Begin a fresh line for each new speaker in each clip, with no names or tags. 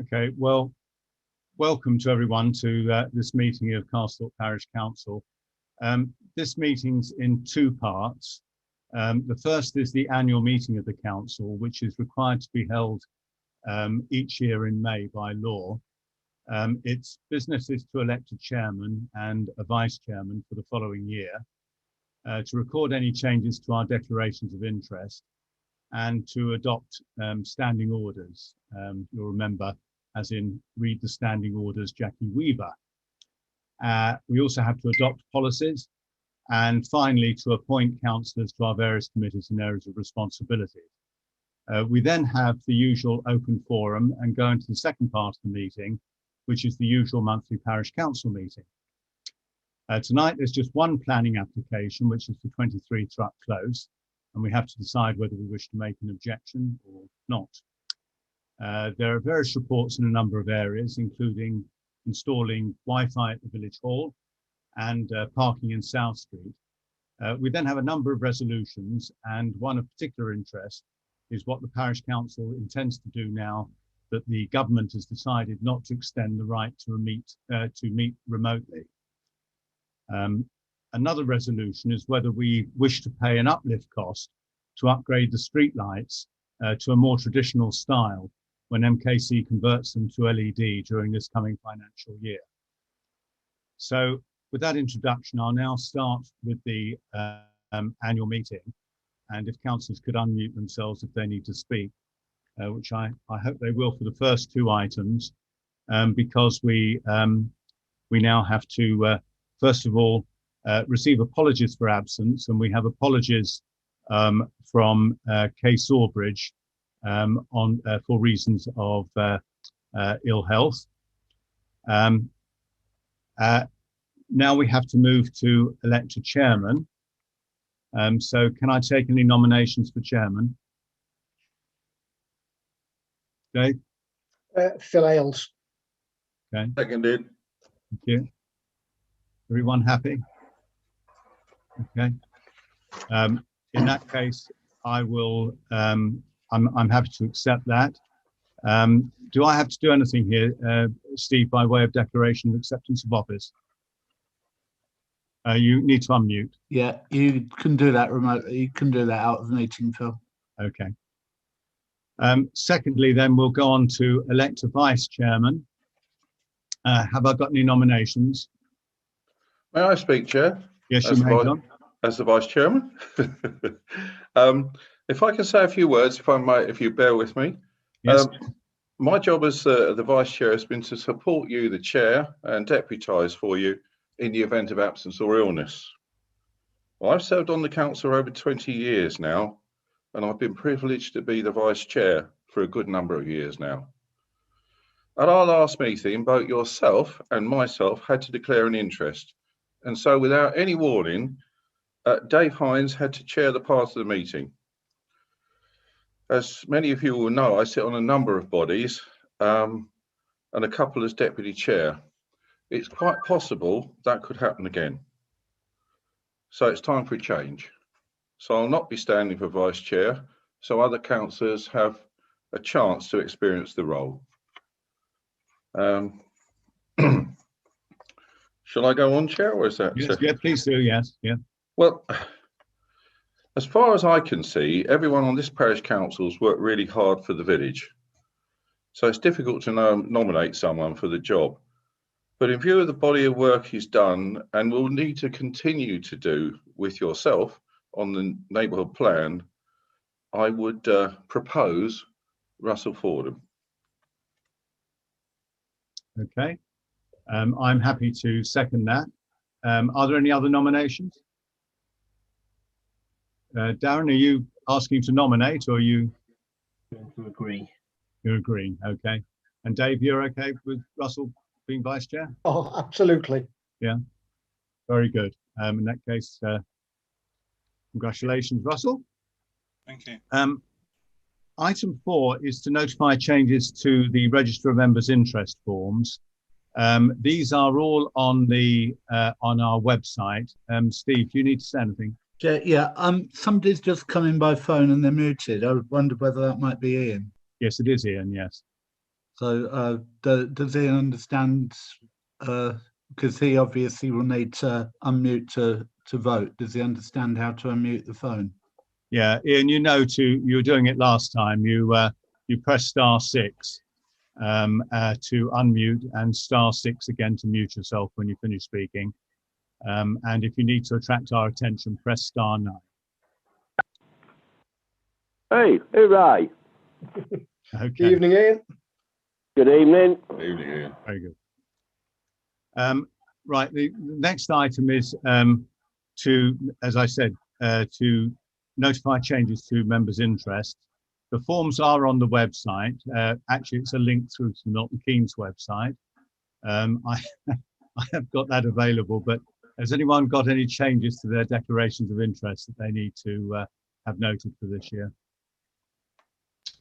Okay, well, welcome to everyone to this meeting of Castlethorpe Parish Council. This meeting's in two parts. The first is the annual meeting of the council, which is required to be held each year in May by law. Its business is to elect a chairman and a vice chairman for the following year, to record any changes to our declarations of interest, and to adopt standing orders. You'll remember, as in read the standing orders, Jackie Weaver. We also have to adopt policies, and finally to appoint councillors to our various committees and areas of responsibility. We then have the usual open forum and go into the second part of the meeting, which is the usual monthly parish council meeting. Tonight there's just one planning application, which is the 23 Truck Close, and we have to decide whether we wish to make an objection or not. There are various reports in a number of areas, including installing Wi-Fi at the Village Hall and parking in South Street. We then have a number of resolutions, and one of particular interest is what the Parish Council intends to do now that the government has decided not to extend the right to meet remotely. Another resolution is whether we wish to pay an uplift cost to upgrade the street lights to a more traditional style when MKC converts them to LED during this coming financial year. So with that introduction, I'll now start with the annual meeting, and if councillors could unmute themselves if they need to speak, which I hope they will for the first two items, because we now have to, first of all, receive apologies for absence, and we have apologies from Kay Sawbridge for reasons of ill health. Now we have to move to elect a chairman. So can I take any nominations for chairman? Dave?
Phil Ailes.
Okay.
Seconded.
Thank you. Everyone happy? Okay. In that case, I will. I'm happy to accept that. Do I have to do anything here, Steve, by way of declaration of acceptance of office? You need to unmute.
Yeah, you can do that remotely. You can do that out of the meeting, Phil.
Okay. Secondly, then we'll go on to elect a vice chairman. Have I got any nominations?
May I speak, Chair?
Yes, you may.
As the Vice Chairman. If I can say a few words, if you bear with me.
Yes.
My job as the Vice Chair has been to support you, the Chair, and deputise for you in the event of absence or illness. Well, I've served on the Council over 20 years now, and I've been privileged to be the Vice Chair for a good number of years now. At our last meeting, both yourself and myself had to declare an interest, and so without any warning, Dave Hines had to chair the part of the meeting. As many of you will know, I sit on a number of bodies and a couple as deputy chair. It's quite possible that could happen again. So it's time for a change. So I'll not be standing for vice chair, so other councillors have a chance to experience the role. Shall I go on, Chair, or is that?
Yes, yeah, please do, yes, yeah.
Well, as far as I can see, everyone on this parish council's worked really hard for the village. So it's difficult to nominate someone for the job. But in view of the body of work he's done and will need to continue to do with yourself on the neighbourhood plan, I would propose Russell Fordham.
Okay, I'm happy to second that. Are there any other nominations? Darren, are you asking to nominate, or are you?
To agree.
You're agreeing, okay. And Dave, you're okay with Russell being vice chair?
Oh, absolutely.
Yeah, very good. In that case, congratulations, Russell.
Thank you.
Item 4 is to notify changes to the Register of Members' Interest forms. These are all on our website. Steve, do you need to say anything?
Yeah, somebody's just come in by phone and they're muted. I wondered whether that might be Ian.
Yes, it is Ian, yes.
So does he understand? Because he obviously will need to unmute to vote. Does he understand how to unmute the phone?
Yeah, Ian, you were doing it last time. You press *6 to unmute and *6 again to mute yourself when you finish speaking. And if you need to attract our attention, press *9.
Hey, hooray.
Okay.
Evening, Ian.
Good evening.
Evening, Ian.
Very good. Right, the next item is to, as I said, to notify changes to members' interest. The forms are on the website. Actually, it's a link through to Milton Keynes website. I have got that available, but has anyone got any changes to their declarations of interest that they need to have noted for this year?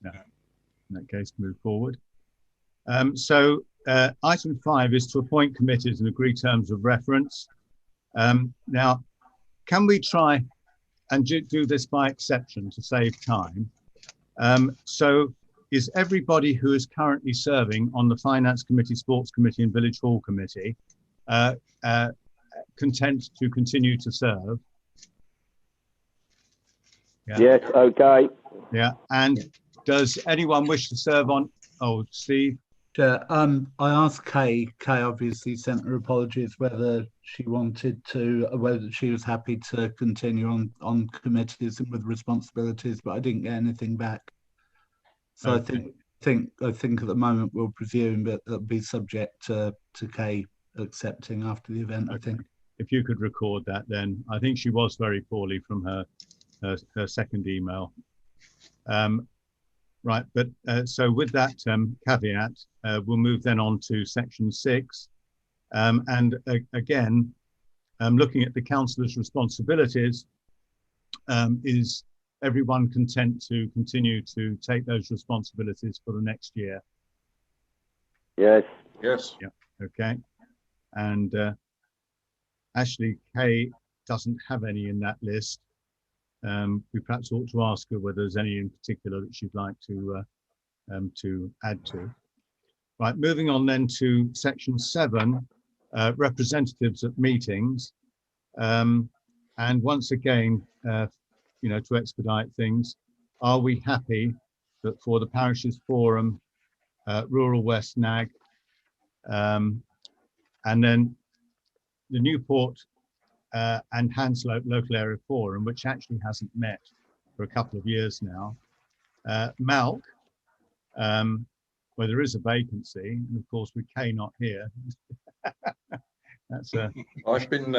No. In that case, move forward. So item 5 is to appoint committees and agree terms of reference. Now, can we try and do this by exception to save time? So is everybody who is currently serving on the Finance Committee, Sports Committee and Village Hall Committee content to continue to serve? Yeah.
Yes, okay.
Yeah, and does anyone wish to serve on, Steve?
Chair, I asked Kay. Kay obviously sent her apologies whether she wanted to, whether she was happy to continue on committees and with responsibilities, but I didn't get anything back. So
Okay.
I think at the moment we'll presume that it'll be subject to Kay accepting after the event. Okay. I think.
If you could record that, then I think she was very poorly from her second email. Right, but so with that caveat, we'll move then on to section 6. And again, looking at the councillor's responsibilities, is everyone content to continue to take those responsibilities for the next year?
Yes.
Yes.
Yeah, okay. And Ashley Kay doesn't have any in that list. We perhaps ought to ask her whether there's any in particular that she'd like to add to. Right, moving on then to section 7, representatives at meetings. And once again, to expedite things, are we happy that for the Parishes Forum, Rural West NAG, and then the Newport and Hanslope Local Area Forum, which actually hasn't met for a couple of years now. Malk, where there is a vacancy, and of course with Kay not here. That's
I've been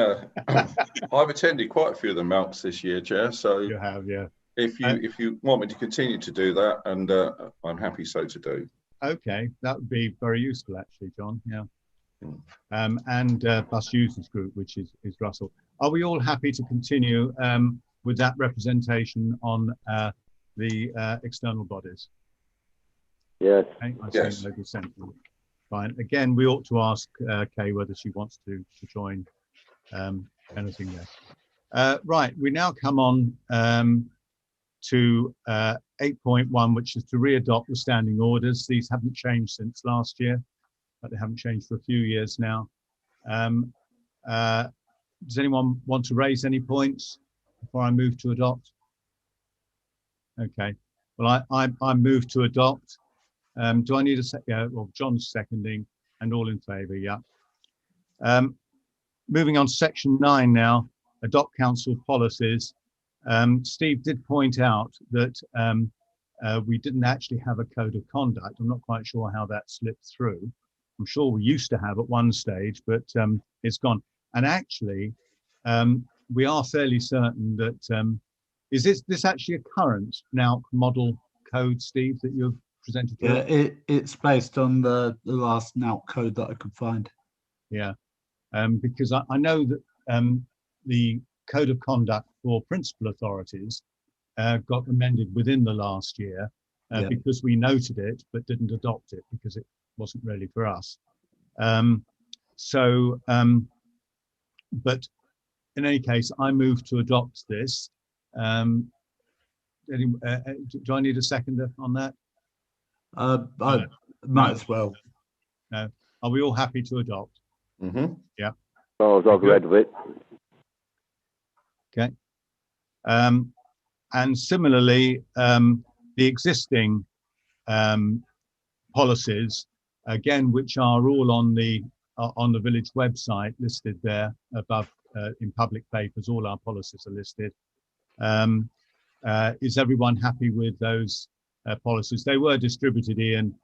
I've attended quite a few of the Malks this year, Chair. So
you have, yeah.
If you want me to continue to do that, and I'm happy so to do.
Okay, that would be very useful actually, John. Yeah. And Bus Users Group, which is Russell. Are we all happy to continue with that representation on the external bodies?
Yes.
Okay, I
Yes.
see local central. Fine. Again, we ought to ask Kay whether she wants to join anything there. Right, we now come on to 8.1, which is to re-adopt the standing orders. These haven't changed since last year, but they haven't changed for a few years now. Does anyone want to raise any points before I move to adopt? Okay, well, I move to adopt. Do I need a second? Yeah, well, John's seconding, and all in favour, yeah. Moving on to section 9 now, adopt council policies. Steve did point out that we didn't actually have a code of conduct. I'm not quite sure how that slipped through. I'm sure we used to have at one stage, but it's gone. And actually, we are fairly certain that, is this actually a current now model code, Steve, that you've presented to us?
Yeah, it's based on the last NOUT code that I could find.
Yeah, because I know that the code of conduct for principal authorities got amended within the last year because we noted it but didn't adopt it because it wasn't really for us. But in any case, I move to adopt this. Do I need a seconder on that?
Might
No.
as well.
No. Are we all happy to adopt?
Mm-hmm.
As far as I've read of it.
Okay. And similarly, the existing policies, again, which are all on the village website, listed there above in public papers. All our policies are listed. Is everyone happy with those policies? They were distributed, Ian,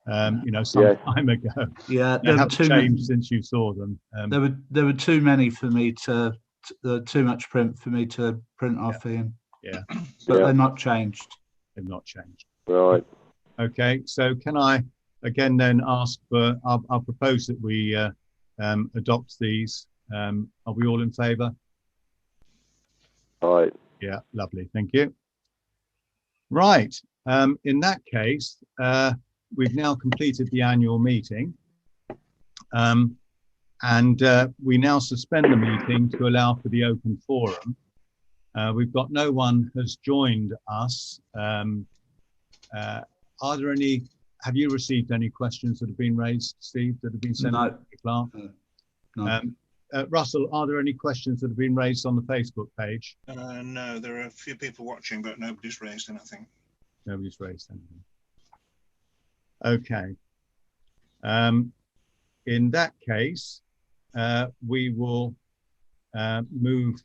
some
Yes.
time ago.
Yeah,
They haven't changed since you saw them.
There were too many for me to too much print for me to print off, Ian.
Yeah,
But
Yeah.
they're not changed.
they've not changed.
Right.
Okay, so can I again then ask for? I'll propose that we adopt these. Are we all in favour?
Right.
Yeah, lovely. Thank you. Right. In that case, we've now completed the annual meeting. And we now suspend the meeting to allow for the open forum. We've got no one has joined us. Are there any, have you received any questions that have been raised, Steve, that have been sent to the clerk?
No.
Russell, are there any questions that have been raised on the Facebook page?
No, there are a few people watching, but nobody's raised anything.
Nobody's raised anything. Okay. In that case, we will move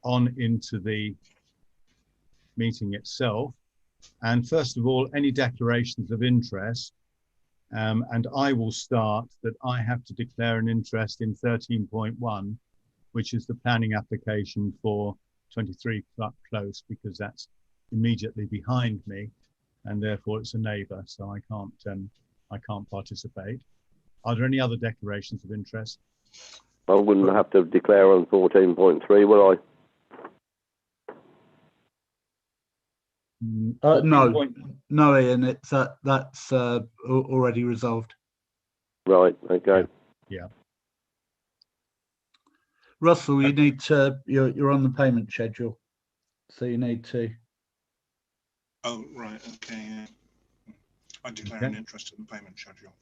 on into the meeting itself. And first of all, any declarations of interest. And I will start that I have to declare an interest in 13.1, which is the planning application for 23 Close, because that's immediately behind me, and therefore it's a neighbour, so I can't participate. Are there any other declarations of interest?
I wouldn't have to declare on 14.3, will I?
No, Ian. It's that's already resolved.
Right. Okay.
Yeah.
Russell, you need to. You're on the payment schedule, so you need to.
Oh, right. Okay. Yeah. I declare an interest in the payment schedule.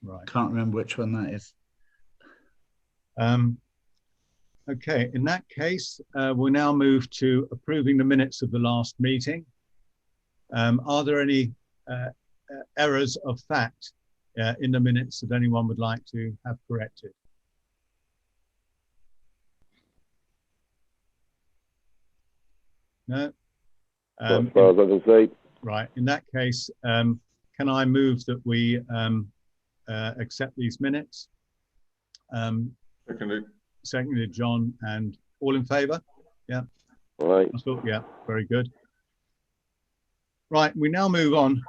Right.
Can't remember which one that is.
Okay. In that case, we'll now move to approving the minutes of the last meeting. Are there any errors of fact in the minutes that anyone would like to have corrected? No?
As far as I can see.
Right. In that case, can I move that we accept these minutes? Seconded, John, and all in favour? Yeah.
Right.
Yeah, very good. Right, we now move on. I'm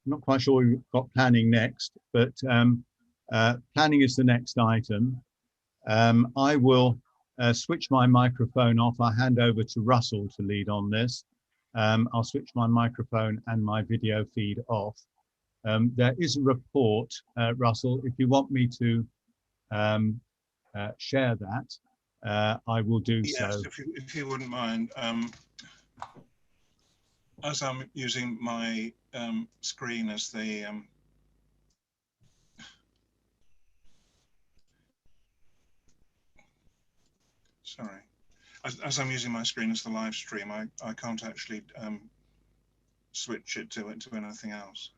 not quite sure we've got planning next, but planning is the next item. I will switch my microphone off. I'll hand over to Russell to lead on this. I'll switch my microphone and my video feed off. There is a report, Russell, if you want me to share that, I will do so.
Yes, if you wouldn't mind. As I'm using my screen as the sorry, as I'm using my screen as the live stream, I can't actually switch it to anything else.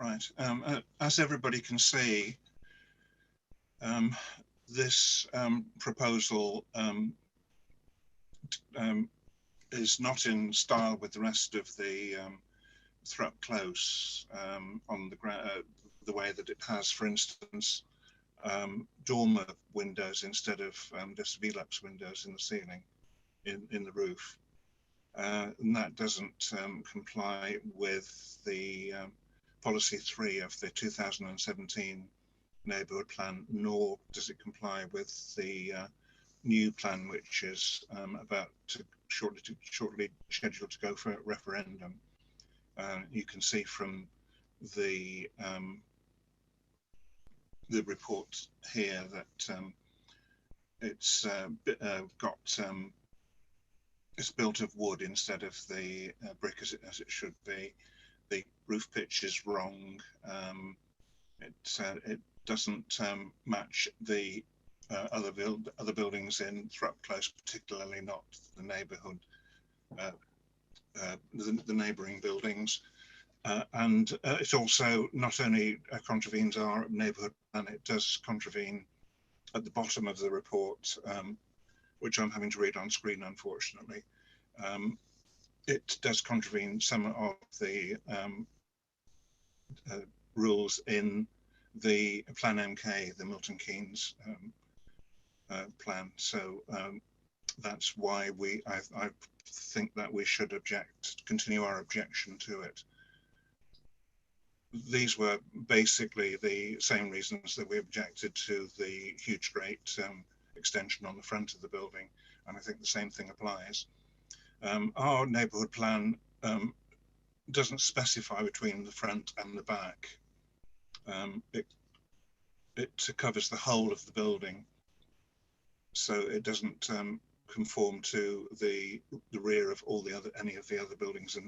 Right, as everybody can see, this proposal is not in style with the rest of the Thrupp Close on the way that it has, for instance, dormer windows instead of just Velux windows in the ceiling, in the roof. And that doesn't comply with the policy 3 of the 2017 neighbourhood plan, nor does it comply with the new plan, which is about to shortly scheduled to go for a referendum. You can see from the the report here that it's it's built of wood instead of the brick as it should be. The roof pitch is wrong. It doesn't match the other buildings in Thrupp Close, particularly not the neighbourhood, the neighbouring buildings. And it also not only contravenes our neighbourhood plan, it does contravene at the bottom of the report, which I'm having to read on screen, unfortunately. It does contravene some of the rules in the Plan MK, the Milton Keynes plan. So that's why I think that we should continue our objection to it. These were basically the same reasons that we objected to the huge great extension on the front of the building, and I think the same thing applies. Our neighbourhood plan doesn't specify between the front and the back. It covers the whole of the building, so it doesn't conform to the rear of any of the other buildings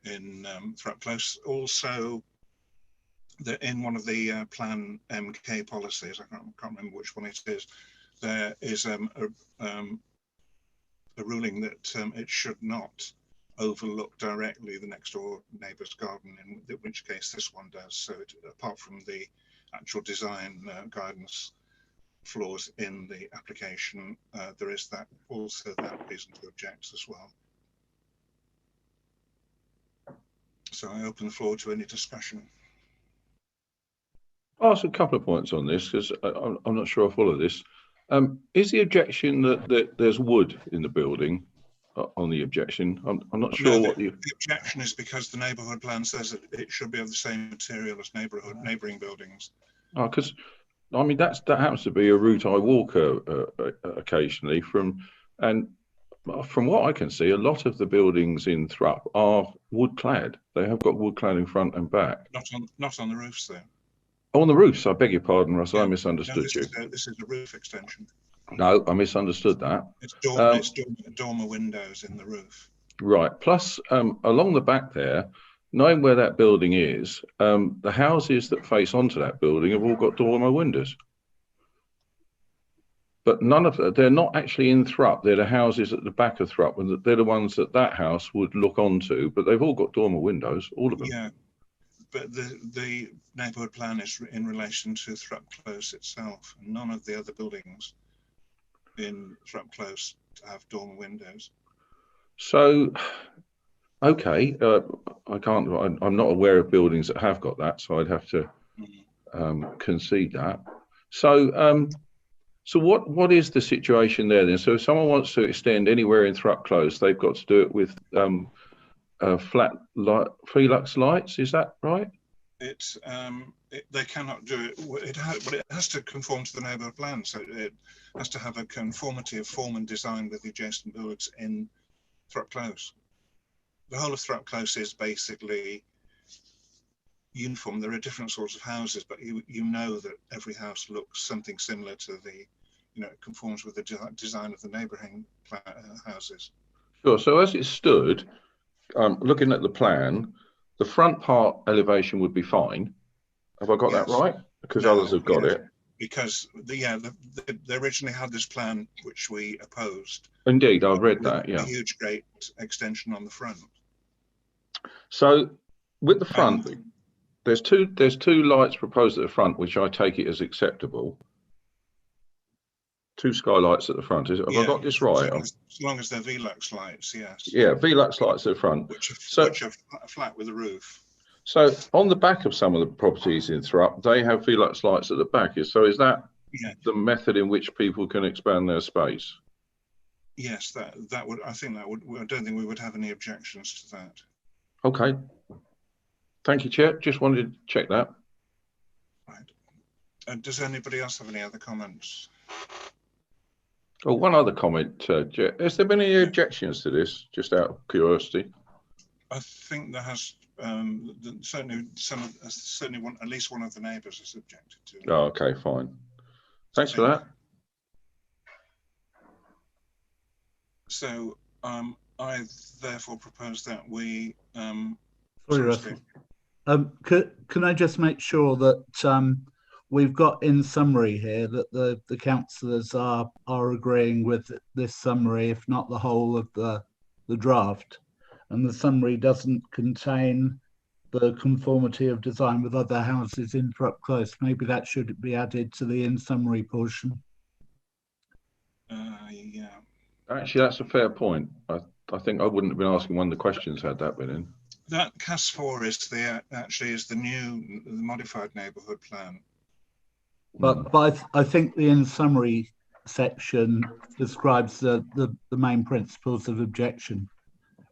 in Thrupp Close. Also, in one of the Plan MK policies, I can't remember which one it is, there is a ruling that it should not overlook directly the next door neighbour's garden, in which case this one does. So apart from the actual design guidance flaws in the application, there is also that reason to object as well. So I open the floor to any discussion.
I'll ask a couple of points on this because I'm not sure I follow this. Is the objection that there's wood in the building on the objection? I'm not sure what the
objection is, because the neighbourhood plan says that it should be of the same material as neighbouring buildings.
Oh, because I mean that happens to be a route I walk occasionally and from what I can see, a lot of the buildings in Thrupp are wood clad. They have got wood clad in front and back.
Not on the roofs, though.
On the roofs, I beg your pardon, Russell.
Yeah,
I misunderstood
this
you.
This is a roof extension.
No, I misunderstood that.
It's dormer windows in the roof.
Right. Plus, along the back there, knowing where that building is, the houses that face onto that building have all got dormer windows. But they're not actually in Thrupp. They're the houses at the back of Thrupp, and they're the ones that house would look onto. But they've all got dormer windows, all of them.
Yeah. But the neighbourhood plan is in relation to Thrupp Close itself. None of the other buildings in Thrupp Close have dormer windows.
So, okay, I'm not aware of buildings that have got that, so I'd have to concede that. So, so what is the situation there then? So if someone wants to extend anywhere in Thrupp Close, they've got to do it with flat Felux lights, is that right?
They cannot do it. But it has to conform to the neighbourhood plan, so it has to have a conformity of form and design with the adjacent buildings in Thrupp Close. The whole of Thrupp Close is basically uniform. There are different sorts of houses, but you know that every house looks something similar to the, it conforms with the design of the neighbouring houses.
Sure. So as it stood, looking at the plan, the front part elevation would be fine. Have I got that right? Because others have got it.
Because they originally had this plan which we opposed.
Indeed, I've read that. Yeah.
A huge, great extension on the front.
So with the front, there's two lights proposed at the front, which I take it as acceptable. Two skylights at the front. Have I got this right?
As long as they're Velux lights, yes.
Yeah, Velux lights at the front.
Which are flat with a roof.
So on the back of some of the properties in Thrupp, they have Velux lights at the back. So is that the method in which people can expand their space?
Yes, that would. I think that would. I don't think we would have any objections to that.
Okay. Thank you, Chair. Just wanted to check that.
Right. Does anybody else have any other comments?
Oh, one other comment, Has there been any objections to this, just out of curiosity?
I think there has certainly at least one of the neighbours has objected to it.
Oh, okay, fine. Thanks for that.
So I therefore propose that we.
Sorry, Russell. Can I just make sure that we've got in summary here that the councillors are agreeing with this summary, if not the whole of the draft, and the summary doesn't contain the conformity of design with other houses in Thrupp Close. Maybe that should be added to the in summary portion.
Yeah.
Actually, that's a fair point. I think I wouldn't have been asking one of the questions had that been in.
That CAS4 is the modified neighbourhood plan.
But I think the in summary section describes the main principles of objection,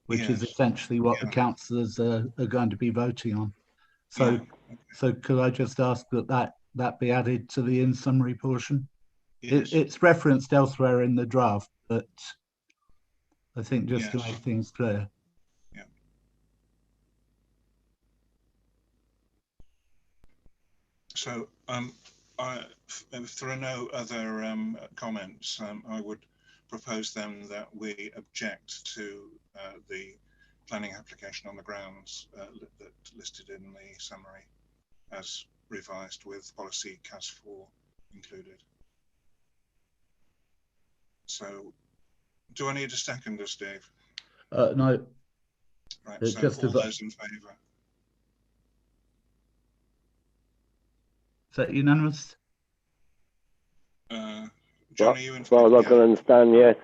which is essentially what the councillors are going to be voting on. So, so could I just ask that be added to the in summary portion?
Yes.
It's referenced elsewhere in the draft, but I think just to make things clear.
Yeah. So, if there are no other comments, I would propose then that we object to the planning application on the grounds that listed in the summary as revised with policy CAS4 included. So, do I need a seconder, Steve?
No.
Right,
It's
so
just
all those in favour?
Is that unanimous?
John, are you in
as far as I can understand, yes.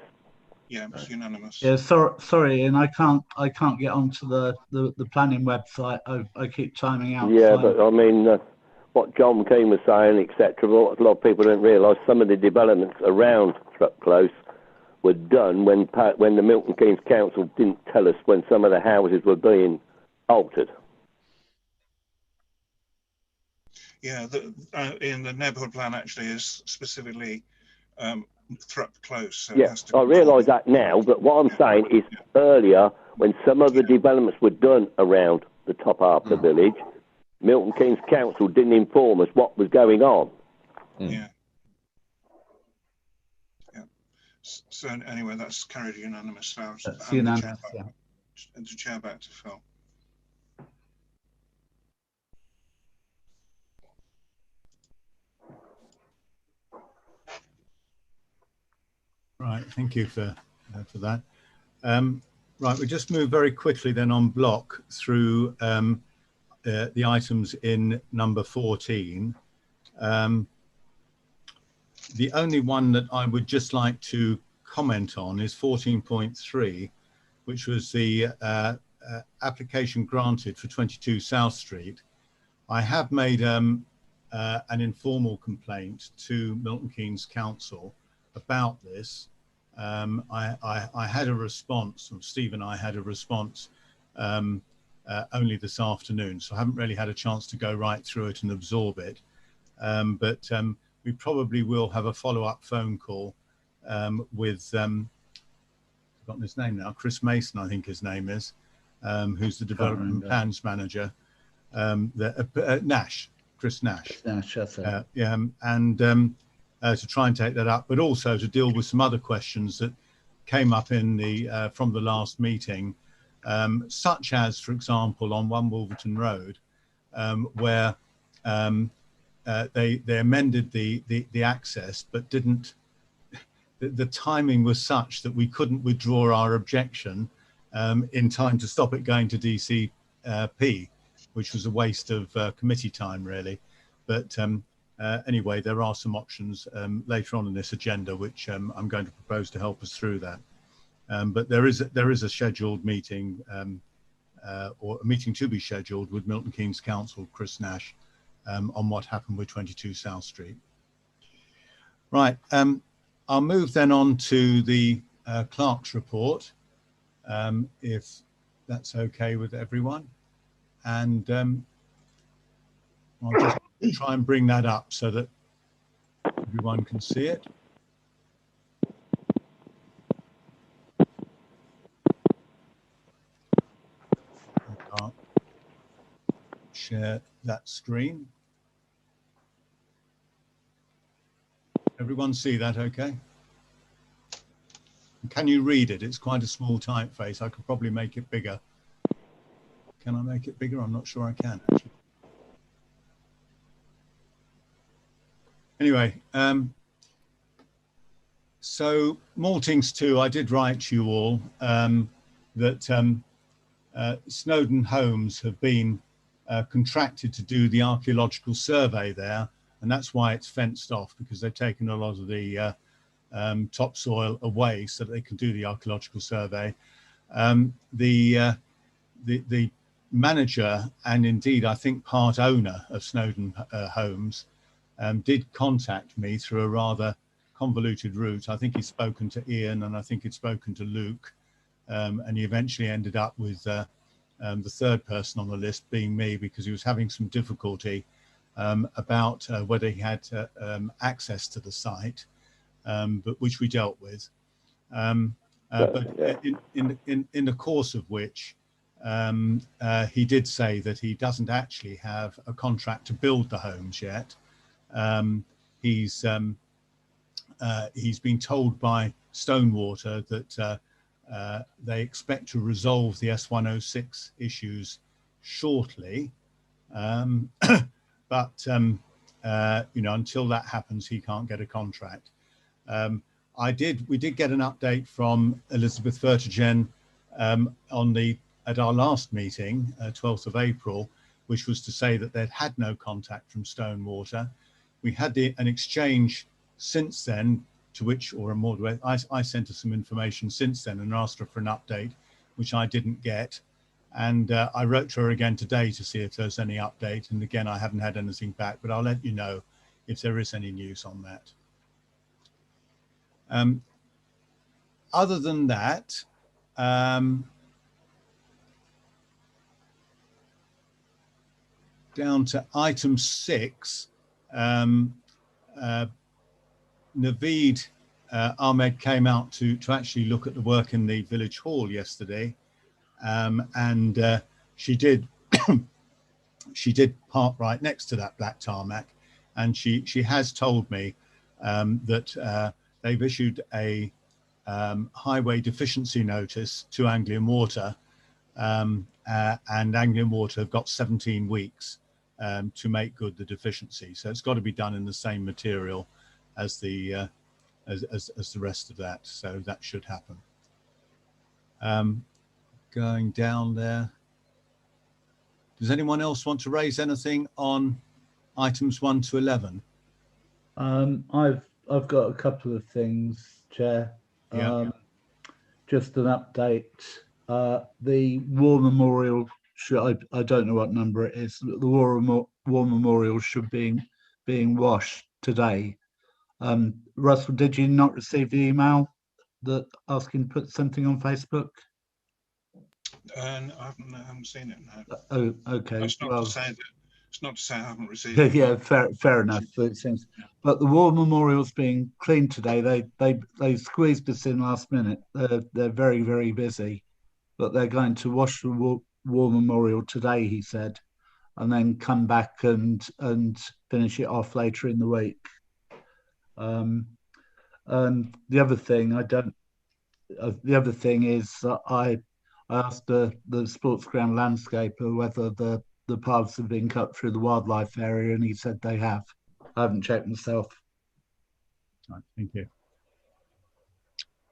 Yeah, it's unanimous.
Yeah, sorry, and I can't get onto the planning website. I keep timing out.
Yeah, but I mean, what John Keane was saying, etc. What a lot of people don't realise, some of the developments around Thrupp Close were done when the Milton Keynes Council didn't tell us when some of the houses were being altered.
Yeah, in the neighbourhood plan actually is specifically Thrupp Close. So
yeah, I realise that now, but what I'm saying is earlier, when some of the developments were done around the top half of the village, Milton Keynes Council didn't inform us what was going on.
Yeah. Yeah. So anyway, that's carried unanimous.
That's unanimous,
and the chair back to Phil.
Right, thank you for that. Right, we just move very quickly then on block through the items in number 14. The only one that I would just like to comment on is 14.3, which was the application granted for 22 South Street. I have made an informal complaint to Milton Keynes Council about this. I had a response, or Steve and I had a response only this afternoon, so I haven't really had a chance to go right through it and absorb it. But we probably will have a follow-up phone call with, I've forgotten his name now, Chris Mason, I think his name is, who's the development plans manager, Nash, Chris Nash.
Nash, that's it.
Yeah, and to try and take that up, but also to deal with some other questions that came up in the from the last meeting, such as, for example, on 1 Wolverton Road, where they amended the access, but didn't. The timing was such that we couldn't withdraw our objection in time to stop it going to DCP, which was a waste of committee time, really. But anyway, there are some options later on in this agenda, which I'm going to propose to help us through that. But there is a scheduled meeting, or a meeting to be scheduled with Milton Keynes Council, Chris Nash, on what happened with 22 South Street. Right, I'll move then on to the clerk's report, if that's okay with everyone. And I'll just try and bring that up so that everyone can see it. share that screen. Everyone see that okay? Can you read it? It's quite a small typeface. I could probably make it bigger. Can I make it bigger? I'm not sure I can, actually. Anyway, so Maltings 2, I did write to you all that Snowdon Homes have been contracted to do the archaeological survey there, and that's why it's fenced off, because they've taken a lot of the topsoil away so that they can do the archaeological survey. The manager, and indeed I think part owner of Snowdon Homes, did contact me through a rather convoluted route. I think he'd spoken to Ian, and I think he'd spoken to Luke, and he eventually ended up with the third person on the list being me, because he was having some difficulty about whether he had access to the site, but which we dealt with. But in the course of which he did say that he doesn't actually have a contract to build the homes yet. He's been told by Stonewater that they expect to resolve the S106 issues shortly, but you know, until that happens, he can't get a contract. We did get an update from Elizabeth Vertigen at our last meeting, 12th of April, which was to say that they'd had no contact from Stonewater. We had an exchange since then, to which, or a more, I sent her some information since then and asked her for an update, which I didn't get. And I wrote to her again today to see if there's any update. And again, I haven't had anything back, but I'll let you know if there is any news on that. Other than that, down to item 6, Naveed Ahmed came out to actually look at the work in the village hall yesterday, and she did she did park right next to that black tarmac, and she has told me that they've issued a highway deficiency notice to Anglian Water, and Anglian Water have got 17 weeks to make good the deficiency. So it's got to be done in the same material as the rest of that. So that should happen. Going down there. Does anyone else want to raise anything on items 1 to 11?
I've got a couple of things, Chair.
Yeah.
Just an update. The War Memorial, I don't know what number it is. The War Memorial should be being washed today. Russell, did you not receive the email that asking to put something on Facebook?
I haven't seen it. No.
Oh, okay.
That's not
well,
to say that. It's not to say I haven't received it.
yeah, fair enough. It seems. But the War Memorial's being cleaned today. They squeezed us in last minute. They're very, very busy, but they're going to wash the War Memorial today, he said, and then come back and finish it off later in the week. And the other thing is that I asked the sports ground landscaper whether the paths have been cut through the wildlife area, and he said they have. I haven't checked myself.
Right, thank you.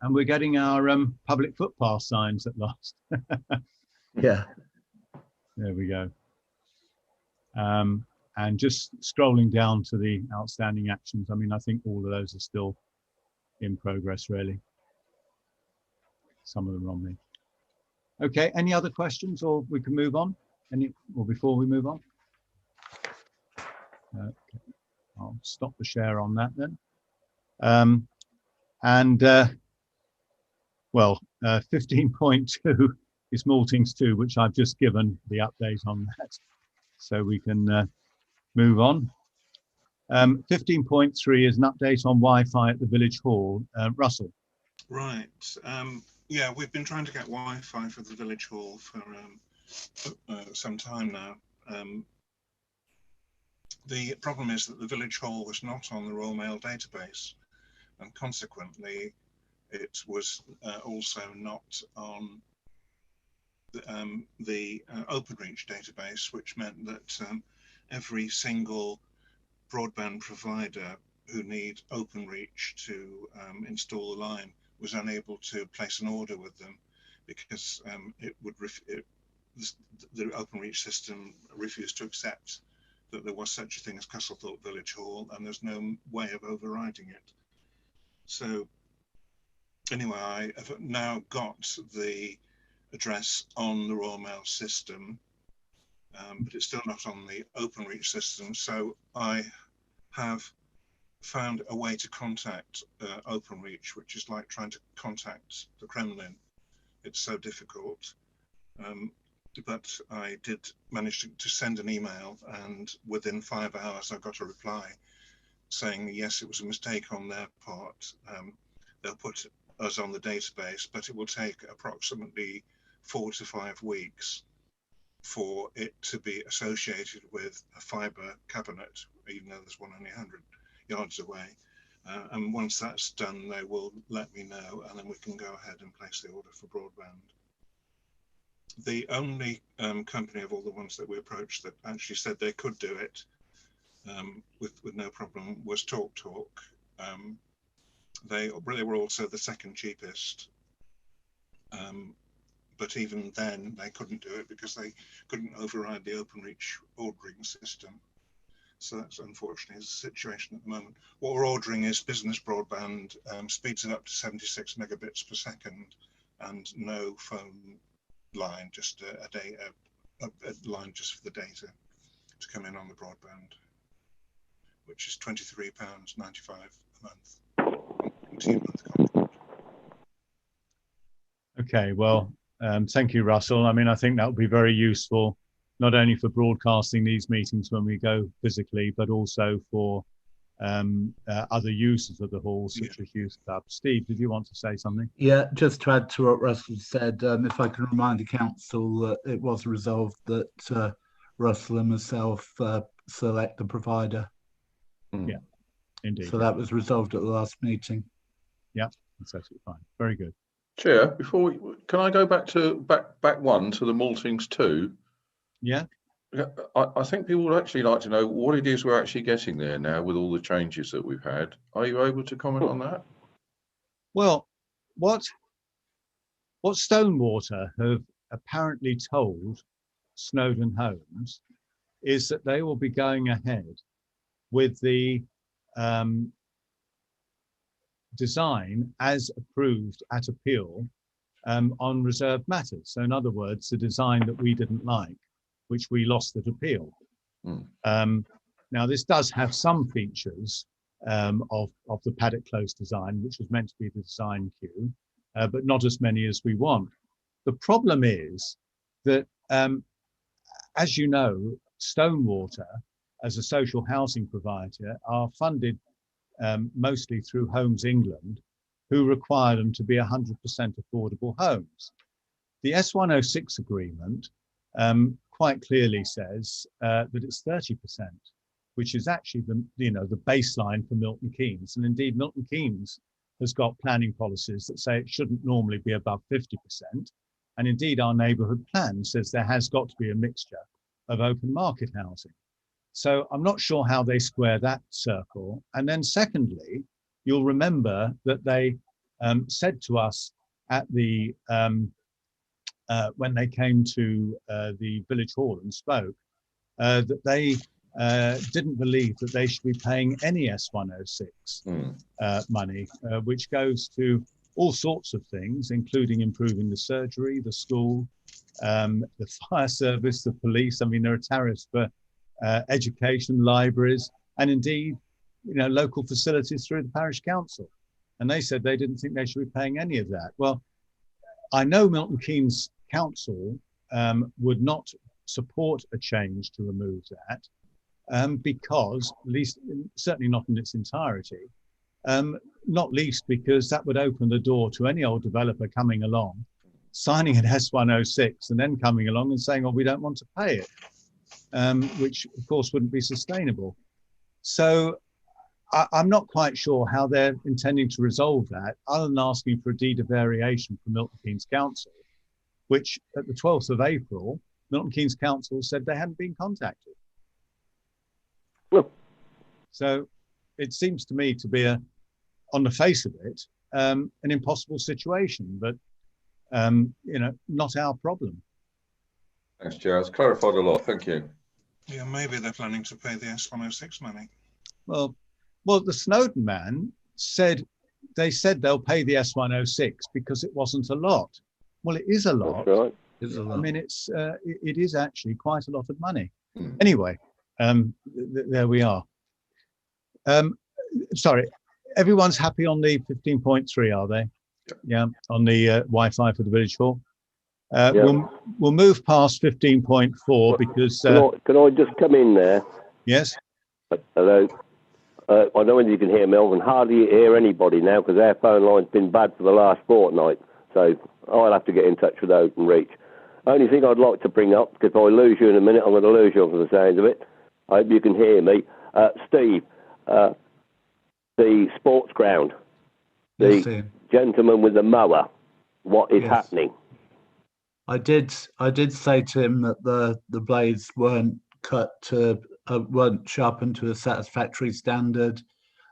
And we're getting our public footpath signs at last.
Yeah.
There we go. And just scrolling down to the outstanding actions, I mean, I think all of those are still in progress, really. Some of them are on me. Okay, any other questions, or we can move on? Or before we move on? Okay. I'll stop the share on that then. Well, 15.2 is Maltings 2, which I've just given the update on that. So we can move on. 15.3 is an update on Wi-Fi at the village hall. Russell.
Right. Yeah, we've been trying to get Wi-Fi for the village hall for some time now. The problem is that the village hall was not on the Royal Mail database, and consequently it was also not on the OpenReach database, which meant that every single broadband provider who need OpenReach to install the line was unable to place an order with them because the OpenReach system refused to accept that there was such a thing as Castlethorpe Village Hall, and there's no way of overriding it. So anyway, I have now got the address on the Royal Mail system, but it's still not on the OpenReach system. So I have found a way to contact OpenReach, which is like trying to contact the Kremlin. It's so difficult. But I did manage to send an email, and within 5 hours I got a reply saying, yes, it was a mistake on their part. They'll put us on the database, but it will take approximately 4 to 5 weeks for it to be associated with a fibre cabinet, even though there's one only 100 yards away. And once that's done, they will let me know, and then we can go ahead and place the order for broadband. The only company of all the ones that we approached that actually said they could do it with no problem was TalkTalk. They were also the second cheapest, but even then they couldn't do it because they couldn't override the OpenReach ordering system. So that's unfortunately the situation at the moment. What we're ordering is business broadband, speeds it up to 76 megabits per second, and no phone line, just a line just for the data to come in on the broadband, which is £23.95 a month.
Okay, well, thank you, Russell. I mean, I think that would be very useful, not only for broadcasting these meetings when we go physically, but also for other users of the hall, such as Youth Club. Steve, did you want to say something?
Yeah, just to add to what Russell said, if I can remind the council that it was resolved that Russell and myself select the provider.
Yeah, indeed.
So that was resolved at the last meeting.
Yeah, that's absolutely fine. Very good.
Chair, can I go back one to the Maltings 2?
Yeah.
I think people would actually like to know what it is we're actually getting there now with all the changes that we've had. Are you able to comment on that?
Well, what Stonewater have apparently told Snowdon Homes is that they will be going ahead with the design as approved at appeal on reserved matters. So in other words, the design that we didn't like, which we lost at appeal. Now, this does have some features of the Paddock Close design, which was meant to be the design queue, but not as many as we want. The problem is that, as you know, Stonewater, as a social housing provider, are funded mostly through Homes England, who require them to be 100% affordable homes. The S106 agreement quite clearly says that it's 30%, which is actually the baseline for Milton Keynes. And indeed, Milton Keynes has got planning policies that say it shouldn't normally be above 50%. And indeed, our neighbourhood plan says there has got to be a mixture of open market housing. So I'm not sure how they square that circle. And then secondly, you'll remember that they said to us at the when they came to the village hall and spoke, that they didn't believe that they should be paying any S106 money, which goes to all sorts of things, including improving the surgery, the school, the fire service, the police. I mean, there are tariffs for education, libraries, and indeed, local facilities through the parish council. And they said they didn't think they should be paying any of that. Well, I know Milton Keynes Council would not support a change to remove that because, at least certainly not in its entirety, not least because that would open the door to any old developer coming along, signing an S106 and then coming along and saying, oh, we don't want to pay it. which of course wouldn't be sustainable. So I'm not quite sure how they're intending to resolve that, other than asking for a deed of variation from Milton Keynes Council, which at the 12th of April, Milton Keynes Council said they hadn't been contacted.
Well,
so it seems to me to be on the face of it, an impossible situation, but not our problem.
Thanks, Chair. It's clarified a lot. Thank you.
Yeah, maybe they're planning to pay the S106 money.
Well, the Snowden man said they'll pay the S106 because it wasn't a lot. Well, it is a lot.
that's right.
I mean, it is actually quite a lot of money. Anyway, there we are. Sorry, everyone's happy on the 15.3, are they? Yeah, on the Wi-Fi for the village hall. We'll move past 15.4 because.
Can I just come in there?
Yes.
Hello. I don't know whether you can hear me. I can hardly hear anybody now because our phone line's been bad for the last fortnight. So I'll have to get in touch with Openreach. Only thing I'd like to bring up, because if I lose you in a minute, I'm going to lose you for the sound of it. I hope you can hear me. Steve, the sports ground, the gentleman with the mower, what is happening?
I did say to him that the blades weren't weren't sharpened to a satisfactory standard,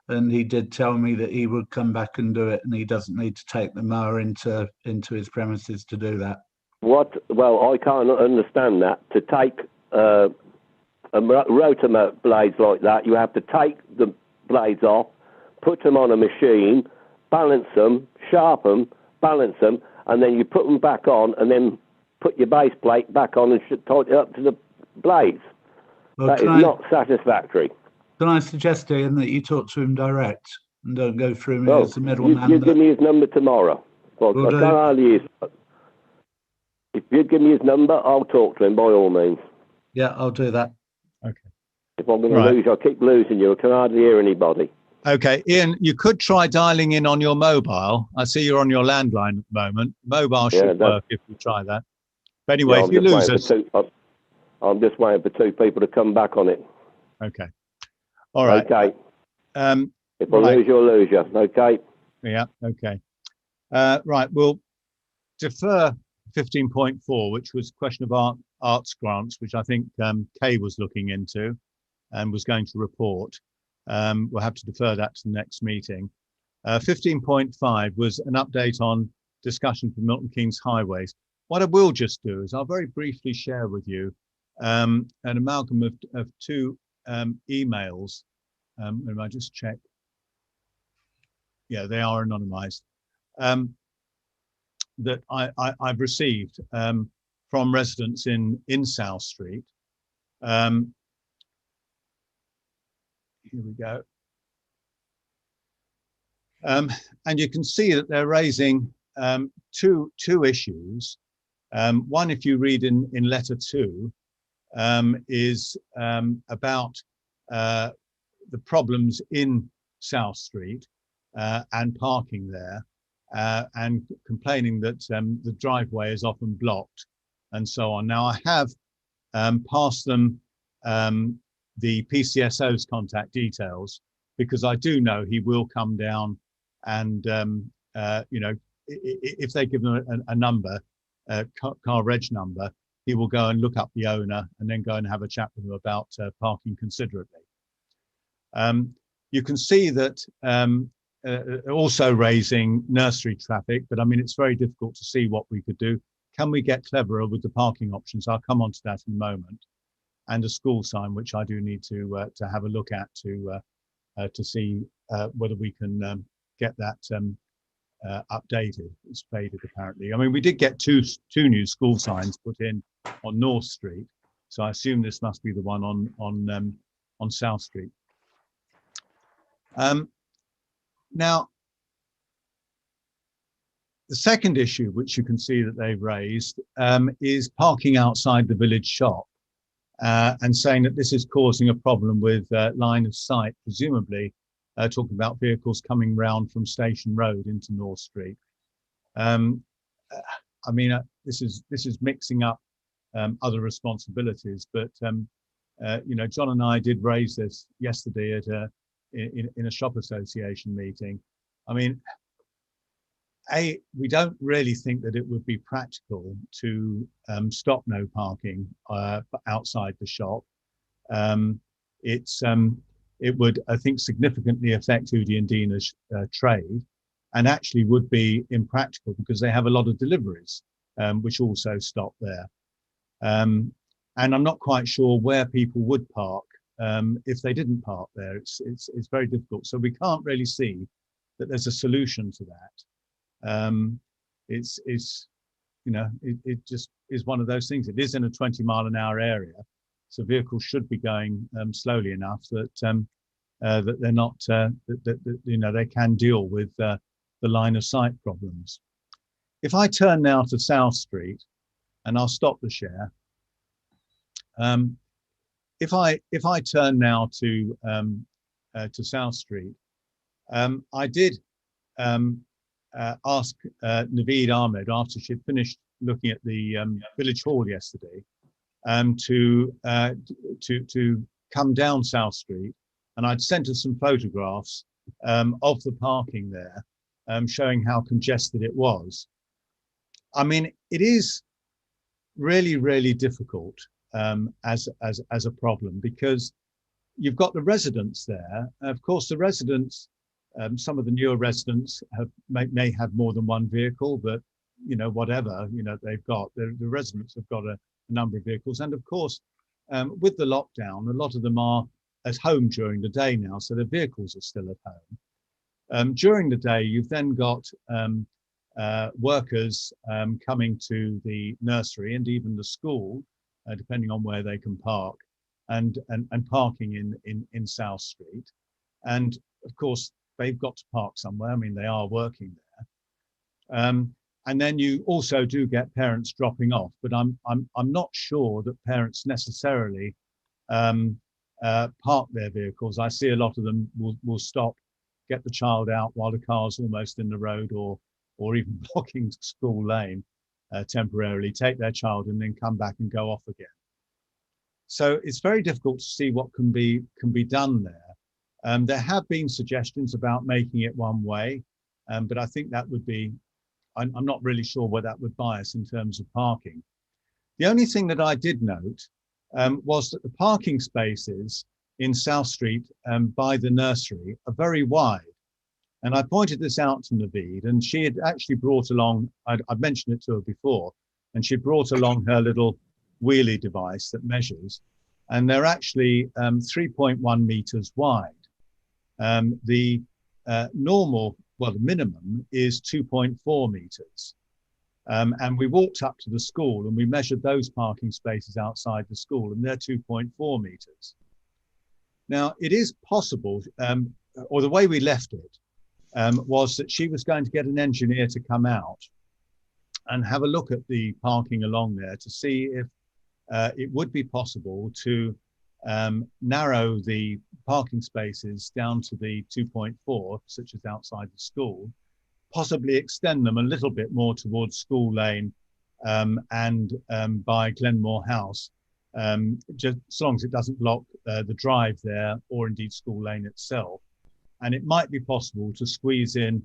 and he did tell me that he would come back and do it, and he doesn't need to take the mower into his premises to do that. What?
Well, I can't understand that. To take rotor blades like that, you have to take the blades off, put them on a machine, balance them, sharpen, balance them, and then you put them back on, and then put your base plate back on and tighten it up to the blades. Well, that is not satisfactory.
Can I suggest, Ian, that you talk to him direct and don't go through me as a middleman?
You give me his number tomorrow. Well, I can't hardly use. If you give me his number, I'll talk to him by all means.
Yeah, I'll do that.
Okay.
If I'm going to lose, I keep losing you. I can hardly hear anybody.
Okay, Ian, you could try dialing in on your mobile. I see you're on your landline at the moment. Mobile should work if you try that. But anyway, if you lose us...
I'm just waiting for two people to come back on it.
Okay. All right.
Okay. If I lose you, I'll lose you. Okay.
Yeah, okay. Right, we'll defer 15.4, which was a question of arts grants, which I think Kay was looking into and was going to report. We'll have to defer that to the next meeting. 15.5 was an update on discussion for Milton Keynes highways. What I will just do is I'll very briefly share with you an amalgam of two emails. If I just check. Yeah, they are anonymized. That I've received from residents in South Street. Here we go. And you can see that they're raising two issues. One, if you read in letter 2, is about the problems in South Street and parking there, and complaining that the driveway is often blocked and so on. Now, I have passed them the PCSO's contact details, because I do know he will come down and, if they give them a number, car reg number, he will go and look up the owner and then go and have a chat with them about parking considerately. You can see that also raising nursery traffic, but I mean, it's very difficult to see what we could do. Can we get cleverer with the parking options? I'll come on to that in a moment. And a school sign, which I do need to have a look at to see whether we can get that updated. It's faded apparently. I mean, we did get two new school signs put in on North Street, so I assume this must be the one on South Street. Now, the second issue, which you can see that they've raised, is parking outside the village shop, and saying that this is causing a problem with line of sight, presumably talking about vehicles coming round from Station Road into North Street. I mean, this is mixing up other responsibilities, but John and I did raise this yesterday at in a shop association meeting. I mean, we don't really think that it would be practical to stop no parking outside the shop. It would, I think, significantly affect Udi and Dina's trade, and actually would be impractical because they have a lot of deliveries, which also stop there. And I'm not quite sure where people would park if they didn't park there. It's very difficult. So we can't really see that there's a solution to that. It just is one of those things. It is in a 20-mile-an-hour area, so vehicles should be going slowly enough that that they're not they can deal with the line of sight problems. If I turn now to South Street, and I'll stop the share. If I turn now to South Street, I did ask Naveed Ahmed, after she'd finished looking at the village hall yesterday, to come down South Street, and I'd sent her some photographs of the parking there, showing how congested it was. I mean, it is really, really difficult as a problem, because you've got the residents there. Of course, the residents, some of the newer residents may have more than one vehicle, but whatever they've got, the residents have got a number of vehicles, and of course, with the lockdown, a lot of them are at home during the day now, so their vehicles are still at home. During the day, you've then got workers coming to the nursery and even the school, depending on where they can park, and parking in South Street. And of course, they've got to park somewhere. I mean, they are working there. And then you also do get parents dropping off, but I'm not sure that parents necessarily park their vehicles. I see a lot of them will stop, get the child out while the car's almost in the road, or even blocking school lane temporarily, take their child and then come back and go off again. So it's very difficult to see what can be done there. There have been suggestions about making it one way, but I think that would be, I'm not really sure where that would buy us in terms of parking. The only thing that I did note was that the parking spaces in South Street by the nursery are very wide. And I pointed this out to Naveed, and she had actually brought along, I'd mentioned it to her before, and she brought along her little wheelie device that measures, and they're actually 3.1 meters wide. The minimum is 2.4 meters. And we walked up to the school and we measured those parking spaces outside the school, and they're 2.4 meters. Now, it is possible, or the way we left it, was that she was going to get an engineer to come out and have a look at the parking along there to see if it would be possible to narrow the parking spaces down to the 2.4, such as outside the school, possibly extend them a little bit more towards School Lane and by Glenmore House, just as long as it doesn't block the drive there, or indeed School Lane itself. And it might be possible to squeeze in,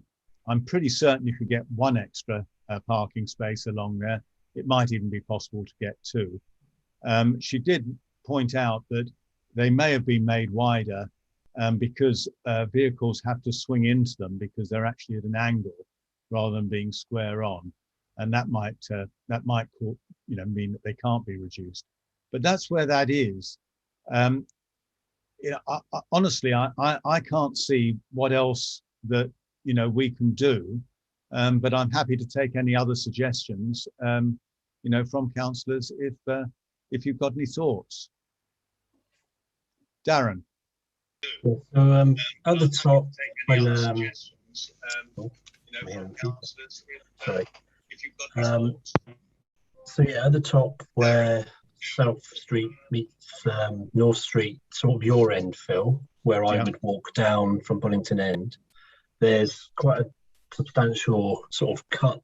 I'm pretty certain you could get one extra parking space along there. It might even be possible to get two. She did point out that they may have been made wider because vehicles have to swing into them because they're actually at an angle rather than being square on, and that might mean that they can't be reduced. But that's where that is. Honestly, I can't see what else that we can do, but I'm happy to take any other suggestions from councillors if you've got any thoughts. Darren.
So at the top, when at the top where South Street meets North Street, sort of your end, Phil, where I would walk down from Bullington End, there's quite a substantial sort of cut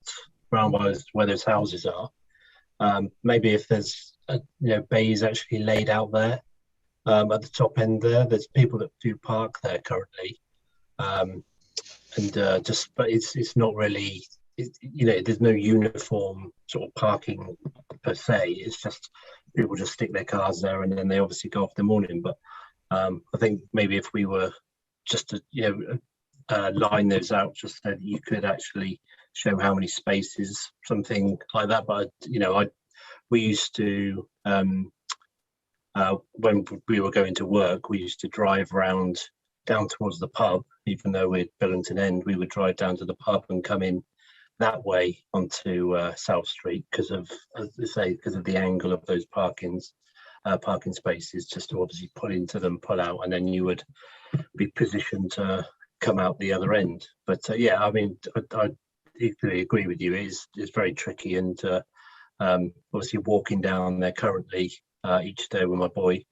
around where those houses are. Maybe if there's bays actually laid out there, at the top end there. There's people that do park there currently, but it's not really, there's no uniform sort of parking per se. It's just people just stick their cars there and then they obviously go off in the morning. But I think maybe if we were just to line those out, just so that you could actually show how many spaces, something like that. But we used to when we were going to work, we used to drive around down towards the pub. Even though we're Billington End, we would drive down to the pub and come in that way onto South Street because of, as I say, because of the angle of those parking spaces, just to obviously pull into them, pull out, and then you would be positioned to come out the other end. But yeah, I mean, I equally agree with you. It's very tricky, and obviously walking down there currently each day with my boy,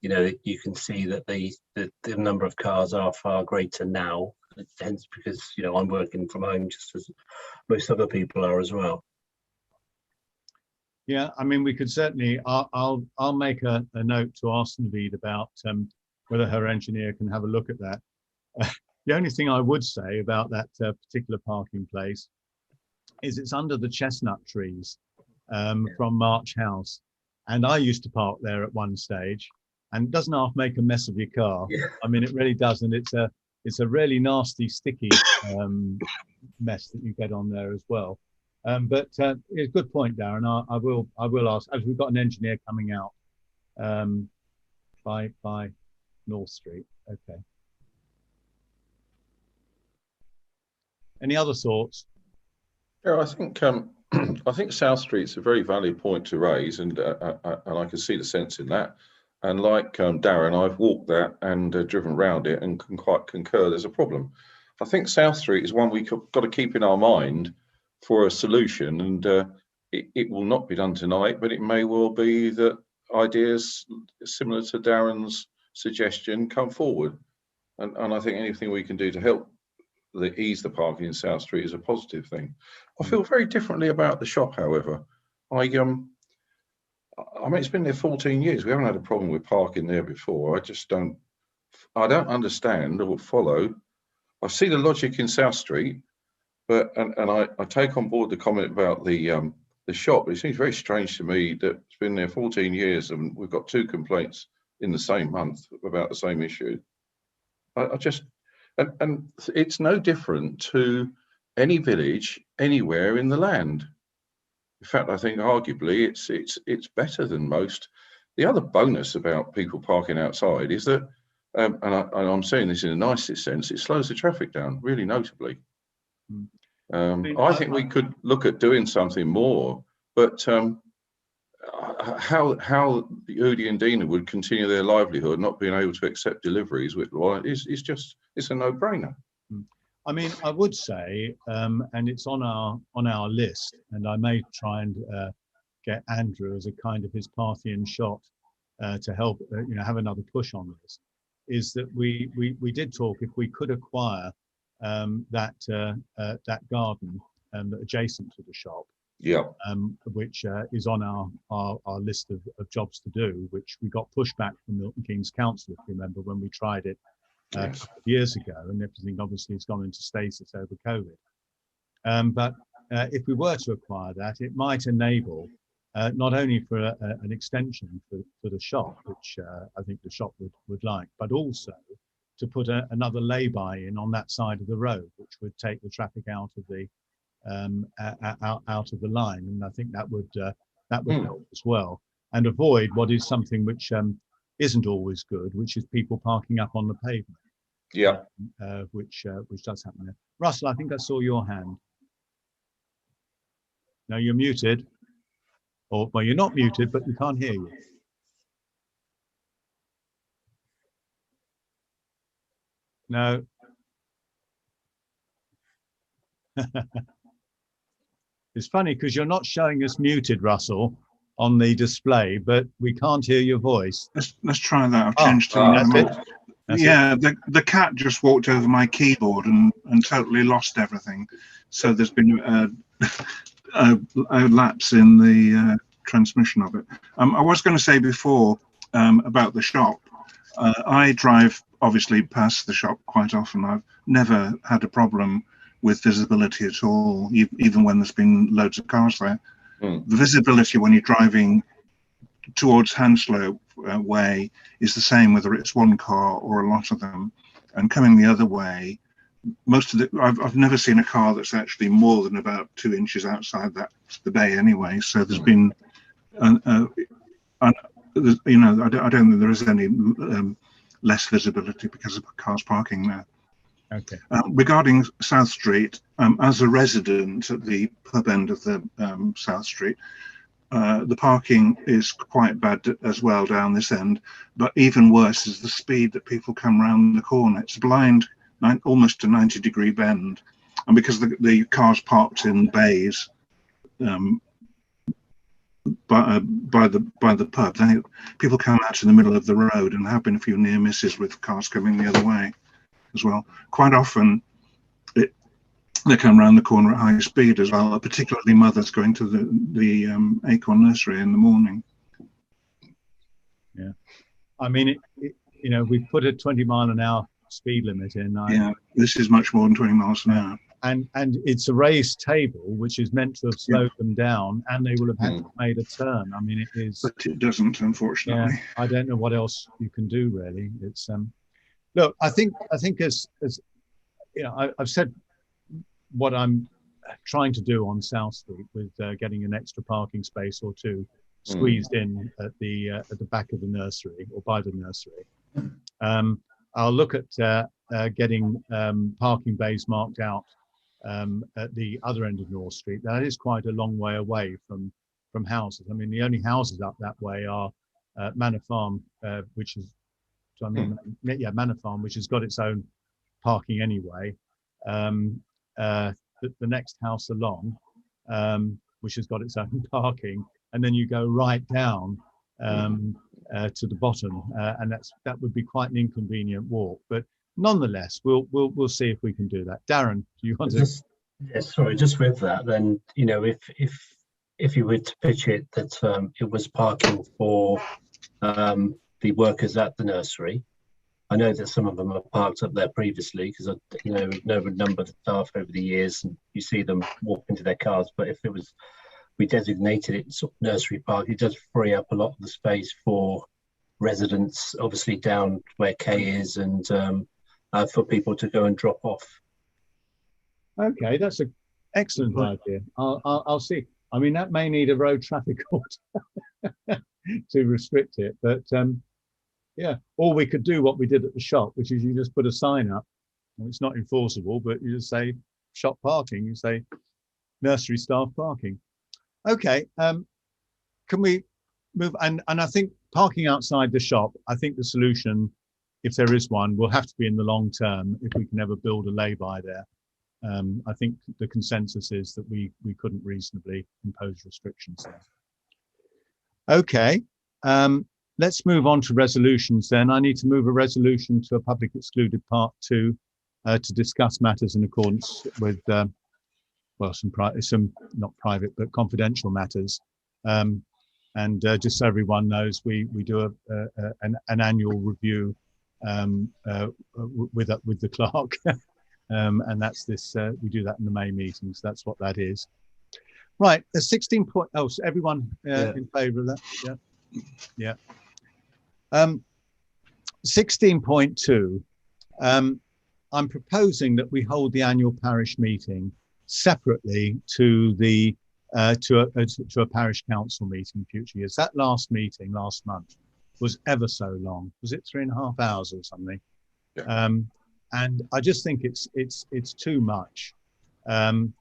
you can see that the number of cars are far greater now. Hence, because I'm working from home just as most other people are as well.
Yeah, I mean, we could certainly. I'll make a note to ask Naveed about whether her engineer can have a look at that. The only thing I would say about that particular parking place is it's under the chestnut trees from March House, and I used to park there at one stage, and it doesn't half make a mess of your car. Yeah. I mean, it really does, and it's a really nasty, sticky mess that you get on there as well. But it's a good point, Darren. I will ask, as we've got an engineer coming out by North Street. Okay. Any other thoughts?
Yeah, I think South Street's a very valid point to raise, and I can see the sense in that. And like Darren, I've walked that and driven around it and can quite concur there's a problem. I think South Street is one we've got to keep in our mind for a solution, and it will not be done tonight, but it may well be that ideas similar to Darren's suggestion come forward. And I think anything we can do to help ease the parking in South Street is a positive thing. I feel very differently about the shop, however. I mean, it's been there 14 years. We haven't had a problem with parking there before. I don't understand or follow. I see the logic in South Street, but I take on board the comment about the shop. It seems very strange to me that it's been there 14 years and we've got 2 complaints in the same month about the same issue. And it's no different to any village anywhere in the land. In fact, I think arguably it's better than most. The other bonus about people parking outside is that, and I'm saying this in the nicest sense, it slows the traffic down really notably. I think we could look at doing something more, but how Udi and Dina would continue their livelihood, not being able to accept deliveries with it's a no-brainer.
I mean, I would say, and it's on our list, and I may try and get Andrew as a kind of his Parthian shot to help, have another push on this. Is that we did talk if we could acquire that garden adjacent to the shop.
Yeah.
Which is on our list of jobs to do, which we got pushback from Milton Keynes Council, if you remember, when we tried it a couple of years ago, and everything obviously has gone into stasis over COVID. But if we were to acquire that, it might enable not only for an extension for the shop, which I think the shop would like, but also to put another lay-by in on that side of the road, which would take the traffic out of the line, and I think that would help as well, and avoid what is something which isn't always good, which is people parking up on the pavement.
Yeah.
Which does happen there. Russell, I think I saw your hand. No, you're muted. Or well, you're not muted, but we can't hear you. No. It's funny because you're not showing us muted, Russell, on the display, but we can't hear your voice.
Let's try that. I've changed to the cat just walked over my keyboard and totally lost everything. So there's been a lapse in the transmission of it. I was going to say before, about the shop. I drive obviously past the shop quite often. I've never had a problem with visibility at all, even when there's been loads of cars there. The visibility when you're driving towards Hanslope Way is the same whether it's one car or a lot of them. And coming the other way, most of I've never seen a car that's actually more than about 2 inches outside the bay anyway. So there's been, you know, I don't think there is any less visibility because of cars parking there.
Okay.
Regarding South Street, as a resident at the pub end of the South Street, the parking is quite bad as well down this end, but even worse is the speed that people come round the corner. It's blind, almost a 90-degree bend, and because the cars parked in bays by the pub, then people come out to the middle of the road, and there have been a few near misses with cars coming the other way as well. Quite often they come around the corner at high speed as well, particularly mothers going to the Acorn Nursery in the morning.
Yeah, I mean, you know, we put a 20-mile-an-hour speed limit in.
Yeah, this is much more than 20 miles an hour.
And it's a raised table, which is meant to have slowed them down, and they will have had to have made a turn. I mean, it is.
But it doesn't, unfortunately.
Yeah, I don't know what else you can do, really. It's look, I think as you know, I've said what I'm trying to do on South Street with getting an extra parking space or two squeezed in at the back of the nursery or by the nursery. I'll look at getting parking bays marked out at the other end of North Street. That is quite a long way away from houses. I mean, the only houses up that way are Manor Farm, which is, so I mean, yeah, Manor Farm, which has got its own parking anyway. The next house along, which has got its own parking, and then you go right down to the bottom, and that would be quite an inconvenient walk. But nonetheless, we'll see if we can do that. Darren, do you want to?
Yeah, sorry, just with that, then, you know, if you were to pitch it that it was parking for the workers at the nursery. I know that some of them are parked up there previously because I, you know a number of the staff over the years, and you see them walk into their cars. But if we designated it sort of nursery park, it does free up a lot of the space for residents, obviously down where Kay is, and for people to go and drop off.
Okay, that's an excellent idea. I'll see. I mean, that may need a road traffic court to restrict it, but yeah, or we could do what we did at the shop, which is you just put a sign up. Well, it's not enforceable, but you just say shop parking, you say nursery staff parking. Okay, can we move? And I think parking outside the shop, I think the solution, if there is one, will have to be in the long term if we can ever build a lay-by there. I think the consensus is that we couldn't reasonably impose restrictions there. Okay. Let's move on to resolutions then. I need to move a resolution to a public excluded part 2 to discuss matters in accordance with, well, some not private, but confidential matters. And just so everyone knows, we do an annual review with the clerk. And that's this, we do that in the May meetings. That's what that is. Right, 16 point, oh, so everyone in favour of that? Yeah. Yeah. 16.2, I'm proposing that we hold the annual parish meeting separately to the to a parish council meeting in future years. That last meeting last month was ever so long. Was it 3.5 hours or something? Yeah. And I just think it's too much. I've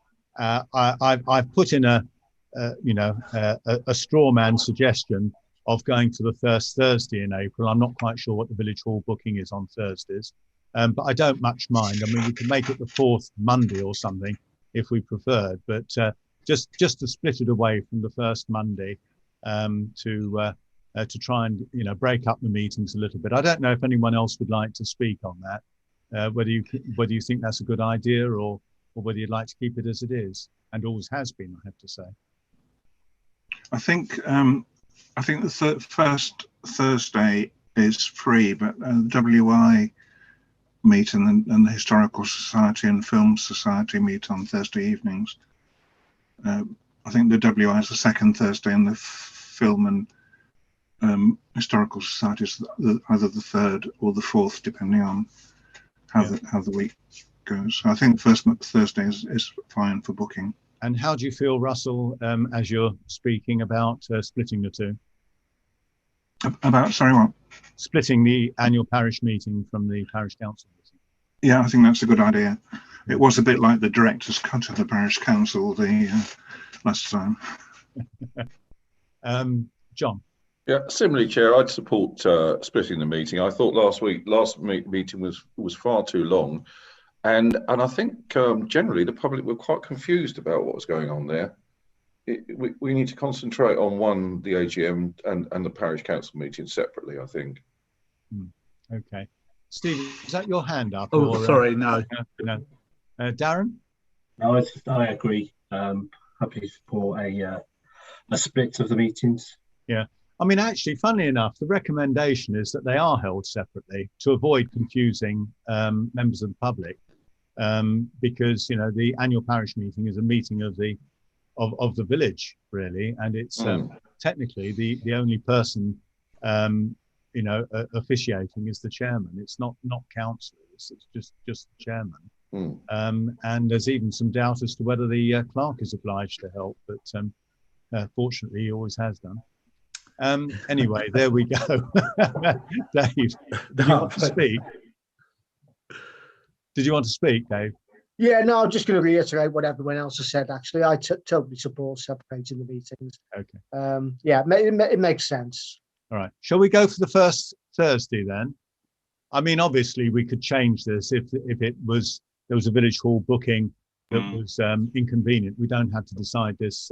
put in a straw man suggestion of going to the first Thursday in April. I'm not quite sure what the village hall booking is on Thursdays, but I don't much mind. I mean, we can make it the 4th Monday or something if we preferred, but just to split it away from the first Monday to try and break up the meetings a little bit. I don't know if anyone else would like to speak on that, whether you think that's a good idea or whether you'd like to keep it as it is and always has been, I have to say.
I think the first Thursday is free, but WI meet and the Historical Society and Film Society meet on Thursday evenings. I think the WI is the second Thursday, and the Film and Historical Society is either the third or the fourth, depending on how the week goes. So I think first Thursday is fine for booking.
And how do you feel, Russell, as you're speaking about splitting the two?
About, sorry, what?
Splitting the annual parish meeting from the parish council meeting.
Yeah, I think that's a good idea. It was a bit like the director's cut of the parish council the last time.
John.
Yeah, similarly, Chair, I'd support splitting the meeting. I thought last meeting was far too long, and I think generally the public were quite confused about what was going on there. We need to concentrate on the AGM and the parish council meeting separately, I think.
Okay. Steve, is that your hand up?
Oh, sorry, no.
No. Darren?
No, I agree. Happy to support a split of the meetings.
Yeah. I mean, actually, funnily enough, the recommendation is that they are held separately to avoid confusing members of the public, because, you know, the annual parish meeting is a meeting of the village, really, and it's technically the only person you know, officiating is the chairman. It's not councillors, it's just the chairman. And there's even some doubt as to whether the clerk is obliged to help, but fortunately he always has done. Anyway, there we go. Dave, did you want to speak? Did you want to speak, Dave?
Yeah, no, I'm just going to reiterate what everyone else has said, actually. I totally support separating the meetings.
Okay.
Yeah, it makes sense.
All right. Shall we go for the first Thursday then? I mean, obviously we could change this if there was a village hall booking that was inconvenient. We don't have to decide this,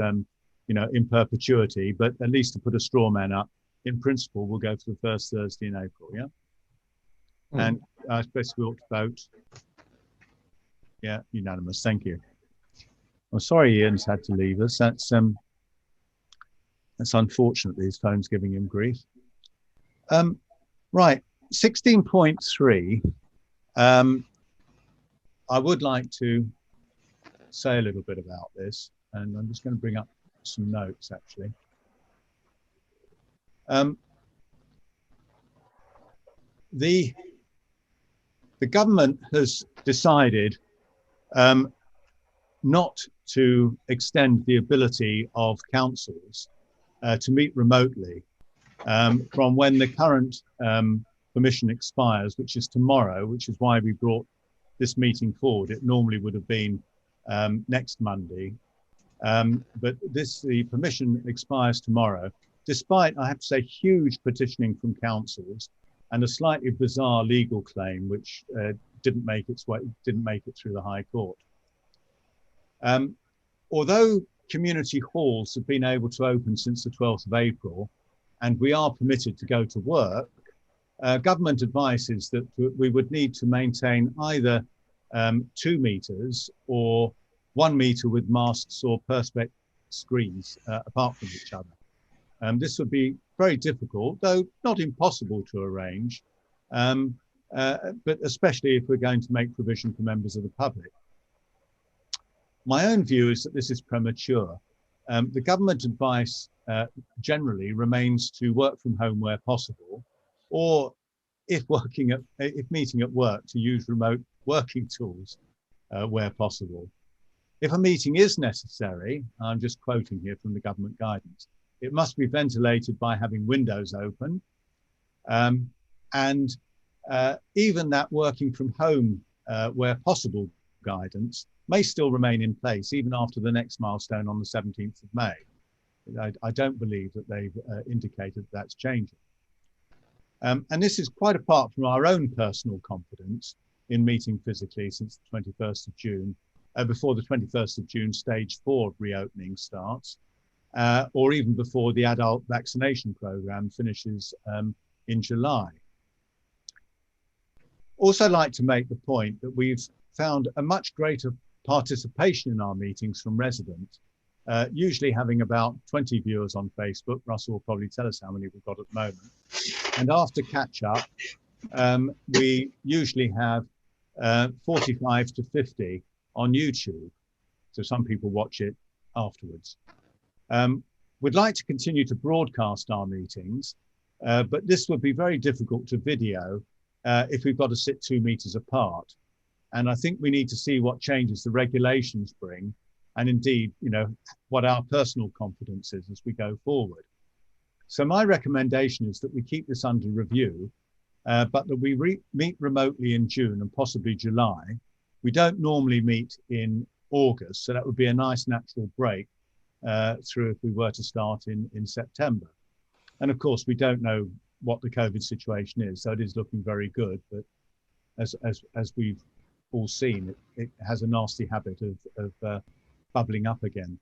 you know, in perpetuity, but at least to put a straw man up, in principle, we'll go for the first Thursday in April, yeah? And I suppose we ought to vote. Yeah, unanimous. Thank you. I'm sorry Ian's had to leave us. That's unfortunately his phone's giving him grief. Right, 16.3. I would like to say a little bit about this, and I'm just going to bring up some notes actually. The government has decided not to extend the ability of councils to meet remotely from when the current permission expires, which is tomorrow, which is why we brought this meeting forward. It normally would have been next Monday, but the permission expires tomorrow, despite, I have to say, huge petitioning from councils and a slightly bizarre legal claim which didn't make it through the High Court. Although community halls have been able to open since the 12th of April, and we are permitted to go to work, government advice is that we would need to maintain either 2 meters or 1 meter with masks or perspex screens apart from each other. This would be very difficult, though not impossible to arrange, but especially if we're going to make provision for members of the public. My own view is that this is premature. The government advice generally remains to work from home where possible, or if meeting at work, to use remote working tools where possible. If a meeting is necessary, I'm just quoting here from the government guidance, it must be ventilated by having windows open, and even that working from home where possible guidance may still remain in place even after the next milestone on the 17th of May. I don't believe that they've indicated that's changing. And this is quite apart from our own personal confidence in meeting physically since the 21st of June, before the 21st of June stage 4 of reopening starts, or even before the adult vaccination programme finishes in July. Also like to make the point that we've found a much greater participation in our meetings from residents usually having about 20 viewers on Facebook. Russell will probably tell us how many we've got at the moment. And after catch up, we usually have 45 to 50 on YouTube. So some people watch it afterwards. We'd like to continue to broadcast our meetings, but this would be very difficult to video if we've got to sit 2 meters apart. And I think we need to see what changes the regulations bring, and indeed, you know, what our personal confidence is as we go forward. So my recommendation is that we keep this under review, but that we meet remotely in June and possibly July. We don't normally meet in August, so that would be a nice natural break through if we were to start in September. And of course, we don't know what the COVID situation is, so it is looking very good. But as we've all seen, it has a nasty habit of bubbling up again.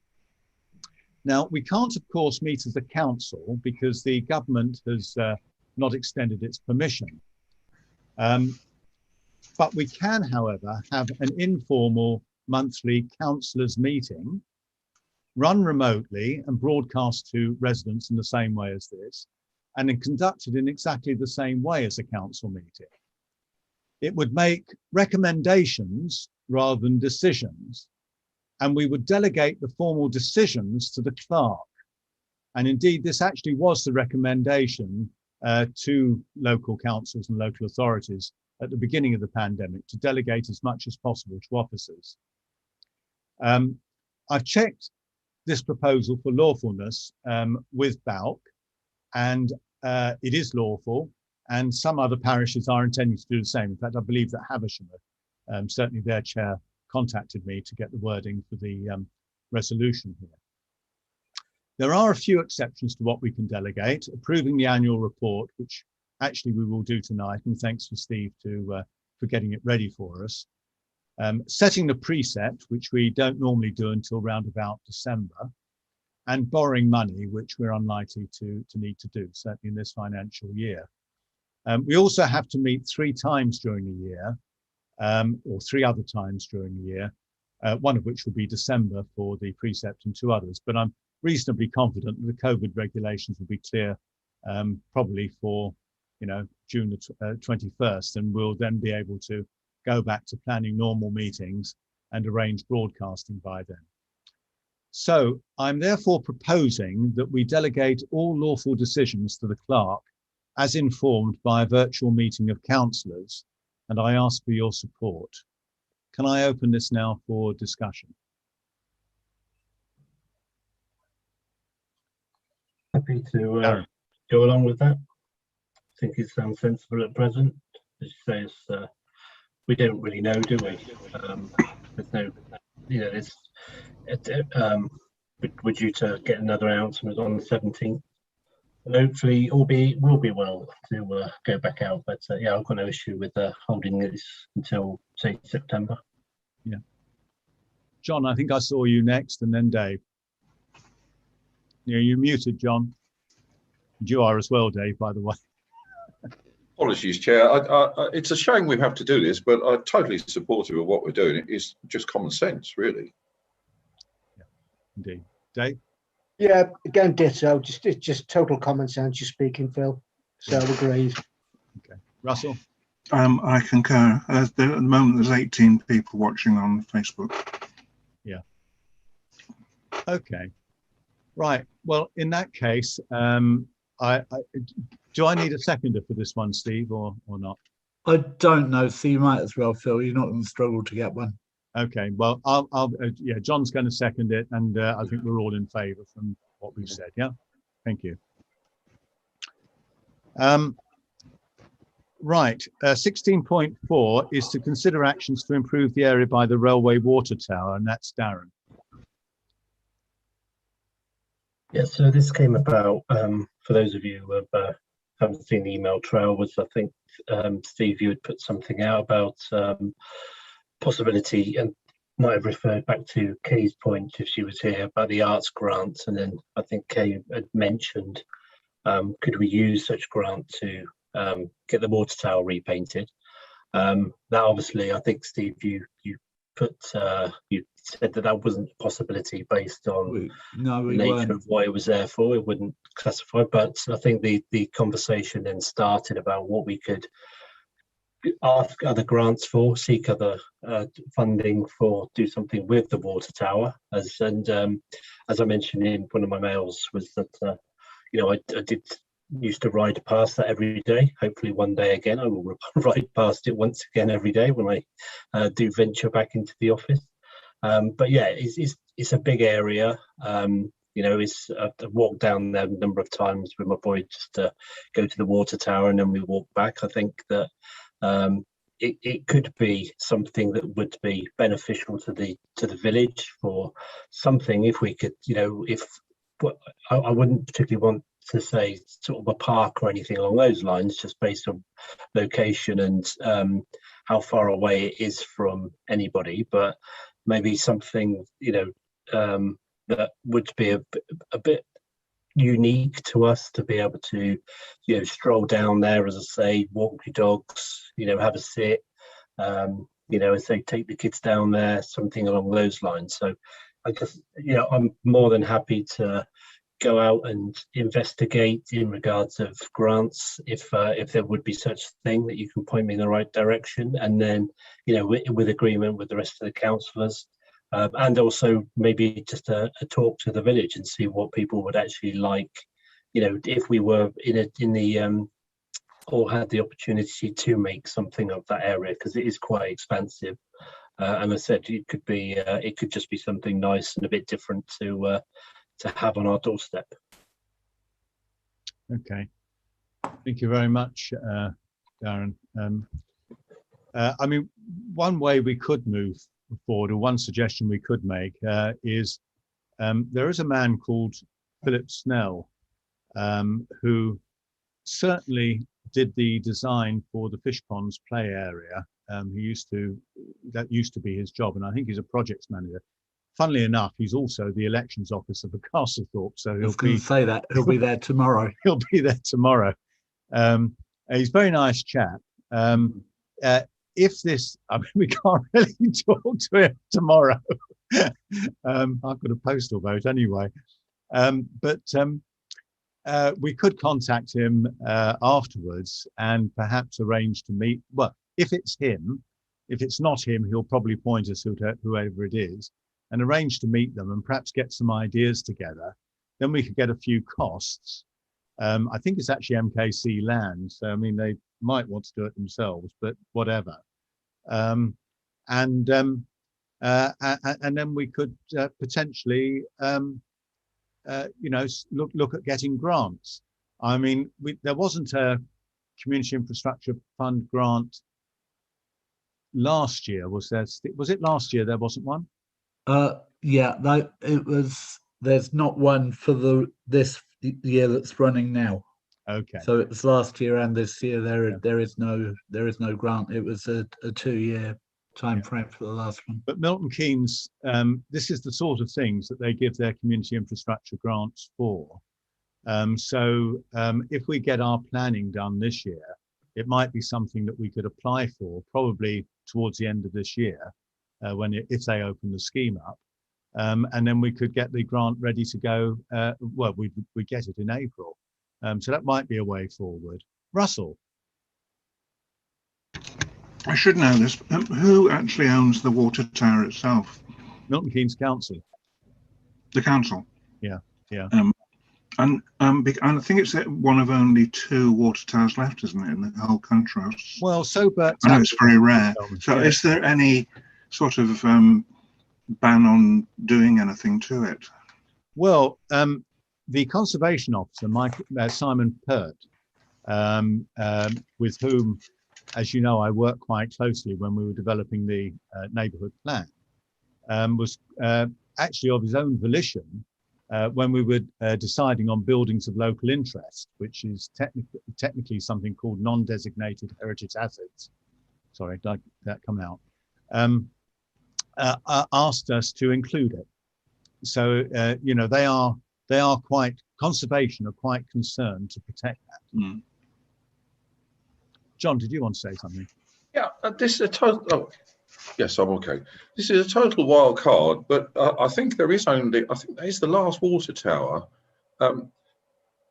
Now, we can't, of course, meet as a council because the government has not extended its permission. But we can, however, have an informal monthly councillors meeting, run remotely and broadcast to residents in the same way as this, and then conducted in exactly the same way as a council meeting. It would make recommendations rather than decisions, and we would delegate the formal decisions to the clerk. And indeed, this actually was the recommendation to local councils and local authorities at the beginning of the pandemic, to delegate as much as possible to officers. I've checked this proposal for lawfulness with BALC, and it is lawful, and some other parishes are intending to do the same. In fact, I believe that Havisham, certainly their chair, contacted me to get the wording for the resolution here. There are a few exceptions to what we can delegate: approving the annual report, which actually we will do tonight, and thanks to Steve for getting it ready for us. Setting the precept, which we don't normally do until around about December, and borrowing money, which we're unlikely to need to do, certainly in this financial year. We also have to meet 3 times during the year, or 3 other times during the year, one of which will be December for the precept and 2 others. But I'm reasonably confident that the COVID regulations will be clear probably for, you know, June the 21st, and we'll then be able to go back to planning normal meetings and arrange broadcasting by then. So I'm therefore proposing that we delegate all lawful decisions to the clerk as informed by a virtual meeting of councillors, and I ask for your support. Can I open this now for discussion?
Happy to go along with that. I think it sounds sensible at present. As you say, it's, we don't really know, do we? There's no, you know, we're due to get another announcement on the 17th. And hopefully will be well to go back out. But yeah, I've got no issue with holding this until, say, September.
Yeah. John, I think I saw you next, and then Dave. Yeah, you're muted, John. And you are as well, Dave, by the way.
Apologies, Chair. It's a shame we have to do this, but I'm totally supportive of what we're doing. It's just common sense, really.
Yeah, indeed. Dave?
Yeah, again, ditto. It's just total common sense you're speaking, Phil. So agreed.
Okay. Russell?
I concur. At the moment, there's 18 people watching on Facebook.
Yeah. Okay. Right. Well, in that case, do I need a seconder for this one, Steve, or not?
I don't know, so you might as well, Phil. You're not going to struggle to get one.
Okay. Well, yeah, John's going to second it, and I think we're all in favour from what we've said. Yeah. Thank you. Right. 16.4 is to consider actions to improve the area by the railway water tower, and that's Darren.
Yeah, so this came about, for those of you who haven't seen the email trail, was I think, Steve, you had put something out about possibility, and might have referred back to Kay's point if she was here, about the arts grants. And then I think Kay had mentioned, could we use such grant to get the water tower repainted? That obviously, I think, Steve, you you said that wasn't a possibility based on
No, we
the nature
weren't.
of what it was there for. It wouldn't classify, but I think the conversation then started about what we could ask other grants for, seek other funding for, do something with the water tower. As I mentioned in one of my mails, was that I did used to ride past that every day. Hopefully one day again I will ride past it once again every day when I do venture back into the office. But yeah, it's a big area. I've walked down there a number of times with my boy just to go to the water tower, and then we walk back. I think that it could be something that would be beneficial to the village for something. If we could, I wouldn't particularly want to say sort of a park or anything along those lines, just based on location and how far away it is from anybody, but maybe something that would be a bit unique to us to be able to stroll down there, as I say, walk your dogs, have a sit, as they take the kids down there, something along those lines. So I guess I'm more than happy to go out and investigate in regards of grants if there would be such thing, that you can point me in the right direction, and then with agreement with the rest of the councillors, and also maybe just a talk to the village and see what people would actually like, if we were in the or had the opportunity to make something of that area, because it is quite expansive. And I said it could just be something nice and a bit different to have on our doorstep.
Okay, thank you very much, Darren. I mean, one way we could move forward, or one suggestion we could make, is there is a man called Philip Snell, who certainly did the design for the fish ponds play area. That used to be his job, and I think he's a projects manager. Funnily enough, he's also the elections officer for Castlethorpe, so he'll
be there tomorrow.
He'll be there tomorrow. He's a very nice chap. If this, I mean, we can't really talk to him tomorrow. I've got a postal vote anyway. But we could contact him afterwards and perhaps arrange to meet. Well, if it's him, if it's not him, he'll probably point us to whoever it is, and arrange to meet them and perhaps get some ideas together. Then we could get a few costs. I think it's actually MKC land, so I mean they might want to do it themselves, but whatever. And then we could potentially, look at getting grants. I mean, there wasn't a Community Infrastructure Fund grant last year, was there? Was it last year there wasn't one?
Yeah, it was. There's not one for this year that's running now.
Okay.
So it was last year and this year. There is no grant. It was a 2-year time frame for the last one.
But Milton Keynes, this is the sort of things that they give their community infrastructure grants for. So if we get our planning done this year, it might be something that we could apply for probably towards the end of this year, if they open the scheme up. And then we could get the grant ready to go. Well, we get it in April. So that might be a way forward. Russell.
I should know this. Who actually owns the water tower itself?
Milton Keynes Council.
The council?
Yeah, yeah.
And I think it's one of only 2 water towers left, isn't it, in the whole country?
Well, but
I know it's very rare. So
yeah.
Is there any sort of ban on doing anything to it?
Well, the conservation officer, Simon Pert, with whom, as you know, I worked quite closely when we were developing the neighbourhood plan, was actually of his own volition when we were deciding on buildings of local interest, which is technically something called non-designated heritage assets. Sorry, did that come out? Asked us to include it. So they are quite, conservation are quite concerned to protect that. John, did you want to say something?
Yeah, this is a total. Yes, I'm okay. This is a total wild card, but I think there is only, I think that is the last water tower.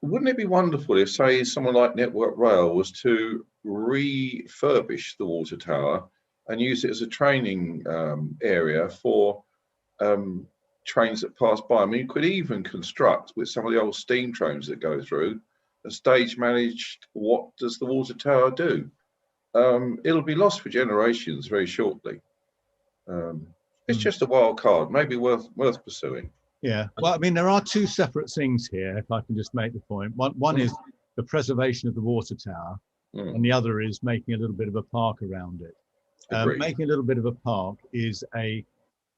Wouldn't it be wonderful if, say, someone like Network Rail was to refurbish the water tower and use it as a training area for trains that pass by? I mean, you could even construct with some of the old steam trains that go through a stage managed, what does the water tower do? It'll be lost for generations very shortly. It's just a wild card, maybe worth pursuing.
Yeah, well, I mean, there are two separate things here, if I can just make the point. One is the preservation of the water tower, and the other is making a little bit of a park around it. Making a little bit of a park is a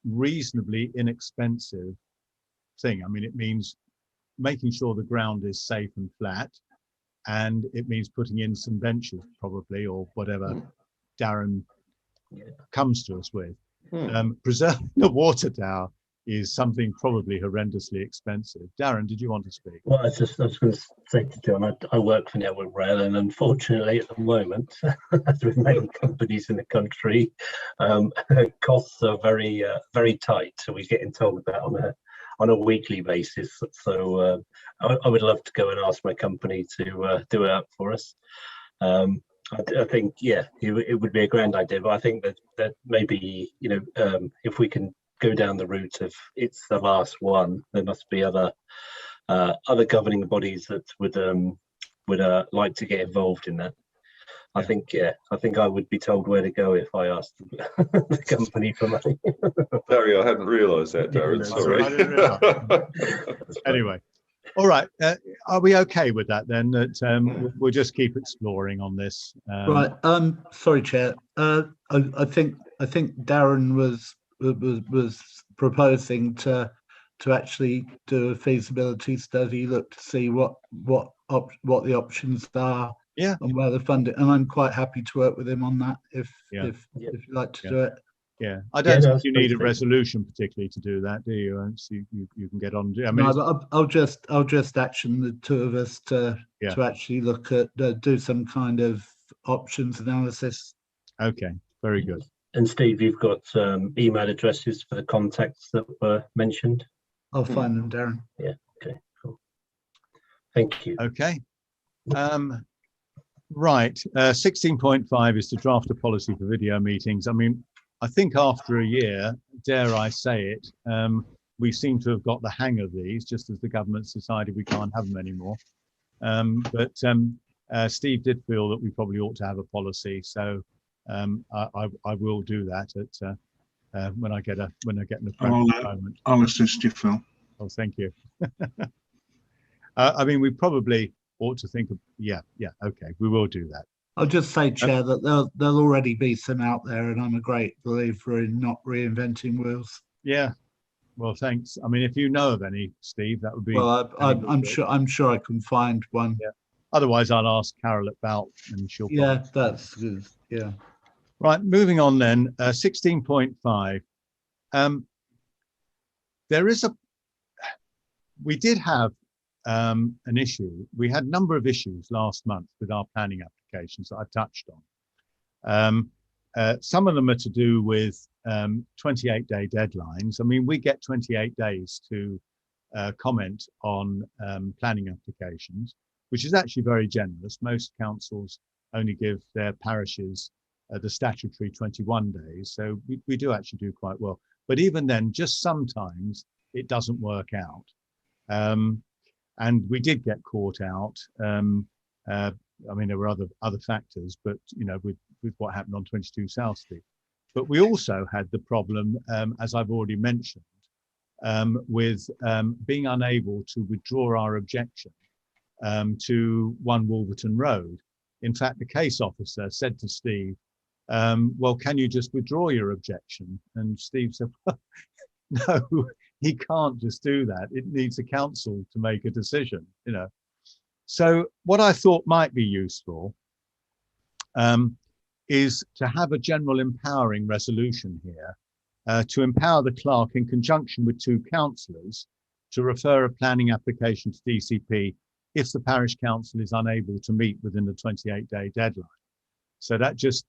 reasonably inexpensive thing. I mean, it means making sure the ground is safe and flat, and it means putting in some benches probably, or whatever Darren comes to us with. Preserving the water tower is something probably horrendously expensive. Darren, did you want to speak?
Well, I was going to say to John, I work for Network Rail, and unfortunately at the moment, as with many companies in the country, costs are very, very tight. So we're getting told about on a weekly basis. So I would love to go and ask my company to do it up for us. I think, yeah, it would be a grand idea, but I think that maybe, you know, if we can go down the route of it's the last one, there must be other governing bodies that would like to get involved in that. I think, yeah, I think I would be told where to go if I asked the company for money.
Barry, I hadn't realised that, Darren. Sorry.
I didn't realise. Anyway, all right. Are we okay with that then? That we'll just keep exploring on this.
Right. Sorry, Chair. I think Darren was proposing to actually do a feasibility study, look to see what the options are, and where the funding. And I'm quite happy to work with him on that if you'd like to do it.
Yeah, I don't think you need a resolution particularly to do that, do you? So you can get on. I mean,
no, but I'll just action the two of us to actually look at do some kind of options analysis.
Okay, very good.
And Steve, you've got email addresses for the contacts that were mentioned.
I'll find them, Darren.
Yeah. Okay. Cool. Thank you.
Okay. Right. 16.5 is to draft a policy for video meetings. I mean, I think after a year, dare I say it, we seem to have got the hang of these, just as the government's decided we can't have them anymore. But Steve did feel that we probably ought to have a policy, so I will do that at when I get an appropriate moment.
I'll assist you, Phil.
Oh, thank you. I mean, we probably ought to think of, okay, we will do that.
I'll just say, Chair, that there'll already be some out there, and I'm a great believer in not reinventing wheels.
Yeah, well, thanks. I mean, if you know of any, Steve, that would be.
Well, I'm sure I can find one.
Yeah. Otherwise, I'll ask Carol at Bout, and she'll.
Yeah, that's good. Yeah.
Right, moving on then. 16.5. We did have an issue. We had a number of issues last month with our planning applications that I touched on. Some of them are to do with 28-day deadlines. I mean, we get 28 days to comment on planning applications, which is actually very generous. Most councils only give their parishes the statutory 21 days. So we do actually do quite well. But even then, just sometimes it doesn't work out. And we did get caught out. I mean, there were other factors, but you know, with what happened on 22 South Street. But we also had the problem, as I've already mentioned, with being unable to withdraw our objection to 1 Wolverton Road. In fact, the case officer said to Steve, well, can you just withdraw your objection? And Steve said, well, no, he can't just do that. It needs a council to make a decision, you know. So what I thought might be useful is to have a general empowering resolution here to empower the clerk in conjunction with 2 councillors to refer a planning application to DCP if the parish council is unable to meet within the 28-day deadline. So that just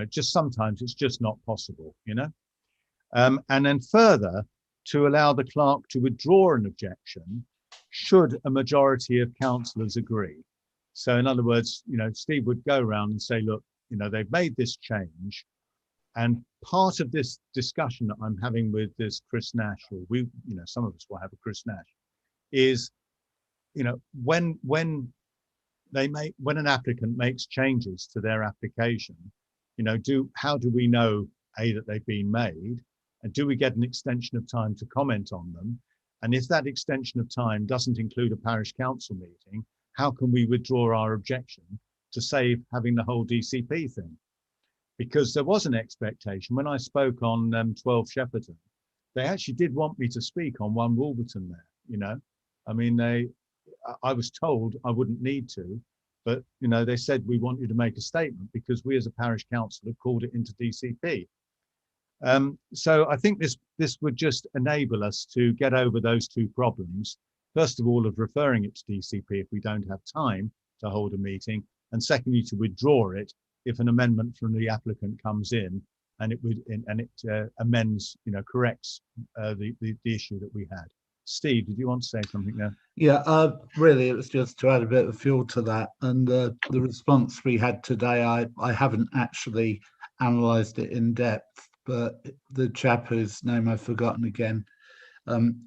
just sometimes it's just not possible, and then further, to allow the clerk to withdraw an objection should a majority of councillors agree. So in other words, Steve would go around and say, look, they've made this change, and part of this discussion that I'm having with this Chris Nash, or some of us will have a Chris Nash, is, when an applicant makes changes to their application, how do we know that they've been made, and do we get an extension of time to comment on them? And if that extension of time doesn't include a parish council meeting, how can we withdraw our objection to save having the whole DCP thing? Because there was an expectation when I spoke on 12 Shepperton, they actually did want me to speak on 1 Wolverton there. I mean, I was told I wouldn't need to, but they said we want you to make a statement because we as a parish council have called it into DCP. So I think this would just enable us to get over those two problems. First of all, of referring it to DCP if we don't have time to hold a meeting, and secondly, to withdraw it if an amendment from the applicant comes in and it amends, corrects the issue that we had. Steve, did you want to say something there?
Yeah, really, it was just to add a bit of fuel to that. And the response we had today, I haven't actually analysed it in depth, but the chap whose name I've forgotten again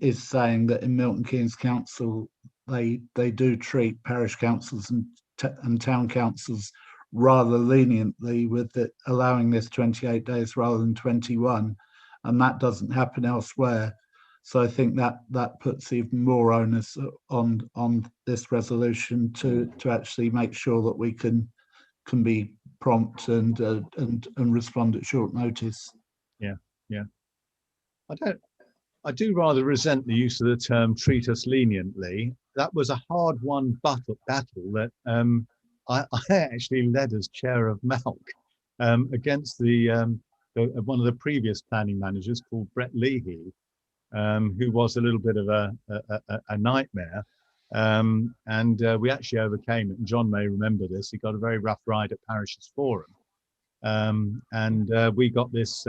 is saying that in Milton Keynes Council, they do treat parish councils and town councils rather leniently, with it allowing this 28 days rather than 21, and that doesn't happen elsewhere. So I think that puts even more onus on this resolution to actually make sure that we can be prompt and respond at short notice.
Yeah. I do rather resent the use of the term "treat us leniently." That was a hard-won battle that I actually led as chair of MALC against one of the previous planning managers called Brett Leahy, who was a little bit of a nightmare, and we actually overcame it. And John may remember this. He got a very rough ride at Parishes Forum, and we got this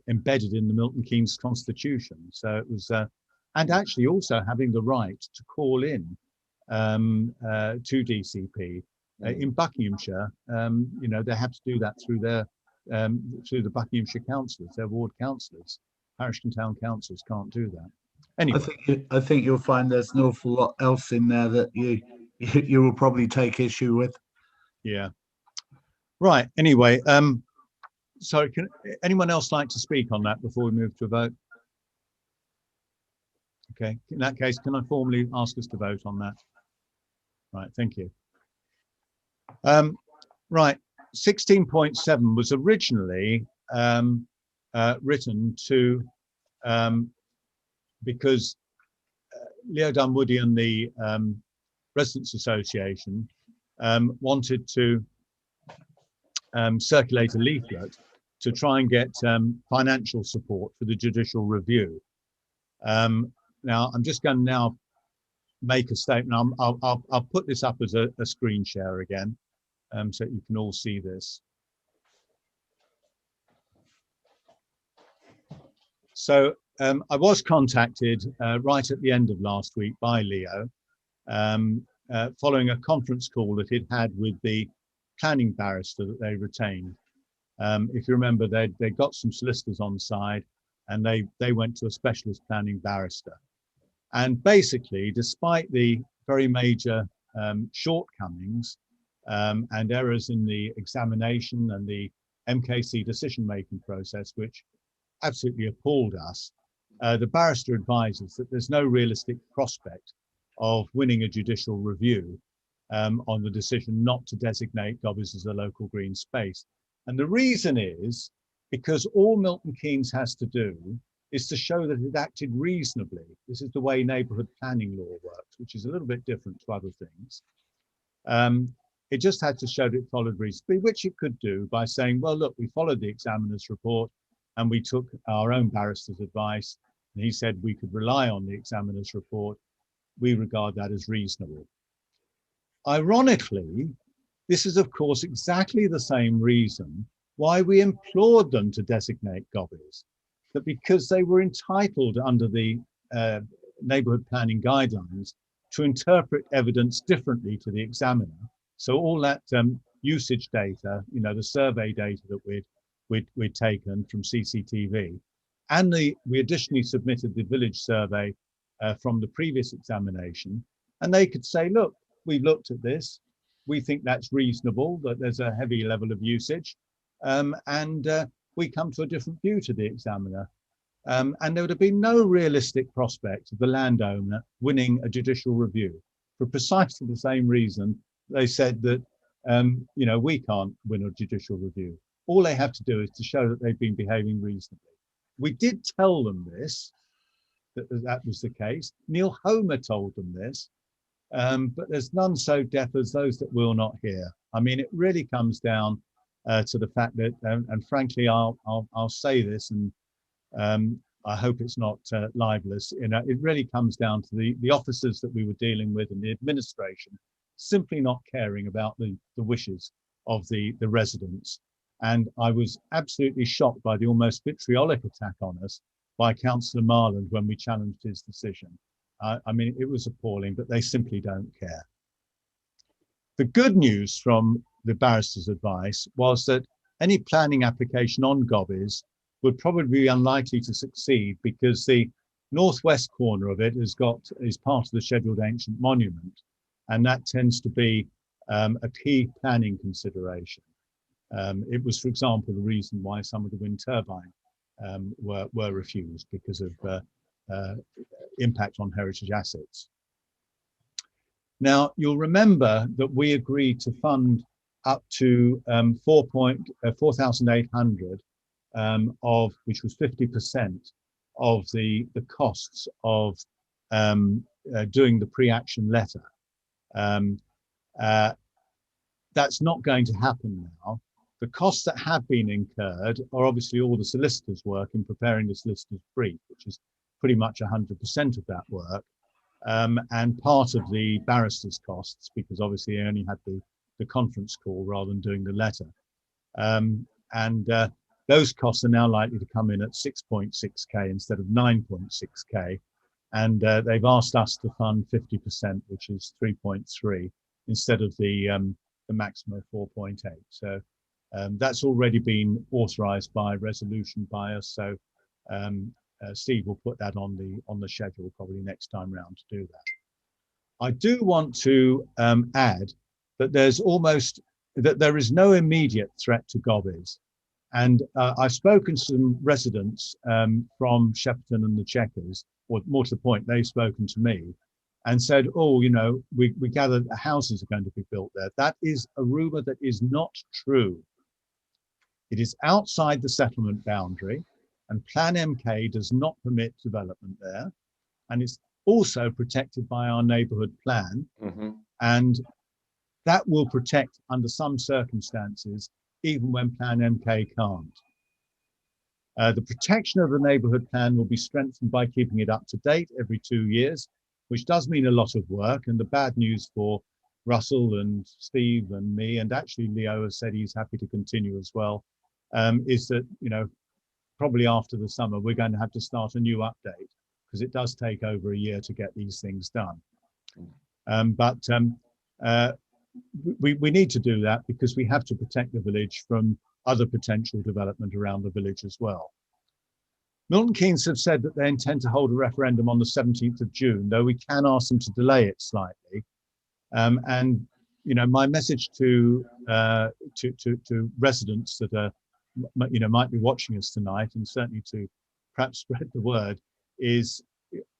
embedded in the Milton Keynes Constitution. So it was, and actually also having the right to call in to DCP in Buckinghamshire. They have to do that through the Buckinghamshire councillors, their ward councillors. Parish and town councils can't do that. Anyway,
I think you'll find there's an awful lot else in there that you will probably take issue with. Yeah.
Right. Anyway, sorry. Can anyone else like to speak on that before we move to a vote? Okay. In that case, can I formally ask us to vote on that? Right. Thank you. Right. 16.7 was originally written to because Leo Dunwoody and the Residents Association wanted to circulate a leaflet to try and get financial support for the judicial review. Now, I'm just going to now make a statement. I'll put this up as a screen share again, so you can all see this. So I was contacted right at the end of last week by Leo, following a conference call that he'd had with the planning barrister that they retained. If you remember, they got some solicitors on side, and they went to a specialist planning barrister. And basically, despite the very major shortcomings and errors in the examination and the MKC decision-making process, which absolutely appalled us, the barrister advises that there's no realistic prospect of winning a judicial review on the decision not to designate Dobbs as a local green space. And the reason is because all Milton Keynes has to do is to show that it acted reasonably. This is the way neighbourhood planning law works, which is a little bit different to other things. It just had to show that it followed reasonably, which it could do by saying, well, look, we followed the examiner's report and we took our own barrister's advice, and he said we could rely on the examiner's report. We regard that as reasonable. Ironically, this is, of course, exactly the same reason why we implored them to designate gobbies, that because they were entitled under the neighbourhood planning guidelines to interpret evidence differently to the examiner. So all that usage data, you know, the survey data that we'd taken from CCTV, and we additionally submitted the village survey from the previous examination, and they could say, look, we've looked at this, we think that's reasonable, that there's a heavy level of usage, and we come to a different view to the examiner. And there would have been no realistic prospect of the landowner winning a judicial review for precisely the same reason they said that, you know, we can't win a judicial review. All they have to do is to show that they've been behaving reasonably. We did tell them this, that was the case. Neil Homer told them this, but there's none so deaf as those that will not hear. I mean, it really comes down to the fact that, and frankly, I'll say this, and I hope it's not libelous. You know, it really comes down to the officers that we were dealing with and the administration simply not caring about the wishes of the residents. And I was absolutely shocked by the almost vitriolic attack on us by Councillor Marland when we challenged his decision. I mean, it was appalling, but they simply don't care. The good news from the barrister's advice was that any planning application on gobbies would probably be unlikely to succeed because the northwest corner of it is part of the scheduled ancient monument, and that tends to be a key planning consideration. It was, for example, the reason why some of the wind turbine were refused because of impact on heritage assets. Now, you'll remember that we agreed to fund up to 4,800 of, which was 50% of the costs of doing the pre-action letter. That's not going to happen now. The costs that have been incurred are obviously all the solicitor's work in preparing the solicitor's brief, which is pretty much 100% of that work, and part of the barrister's costs, because obviously I only had the conference call rather than doing the letter. Those costs are now likely to come in at 6.6k instead of 9.6k. And they've asked us to fund 50%, which is 3.3, instead of the maximum of 4.8. So that's already been authorised by resolution by us. So Steve will put that on the schedule probably next time round to do that. I do want to add that there is no immediate threat to gobbies. And I've spoken to some residents from Shepperton and the Chequers, or more to the point, they've spoken to me and said, oh, you know, we gather that houses are going to be built there. That is a rumour that is not true. It is outside the settlement boundary, and Plan MK does not permit development there. And it's also protected by our neighbourhood plan. Mm-hmm. And that will protect under some circumstances, even when Plan MK can't. The protection of the neighbourhood plan will be strengthened by keeping it up to date every 2 years, which does mean a lot of work. And the bad news for Russell and Steve and me, and actually Leo has said he's happy to continue as well, is that, you know, probably after the summer, we're going to have to start a new update because it does take over a year to get these things done. We need to do that because we have to protect the village from other potential development around the village as well. Milton Keynes have said that they intend to hold a referendum on the 17th of June, though we can ask them to delay it slightly. And you know, my message to residents that are, you know, might be watching us tonight, and certainly to perhaps spread the word, is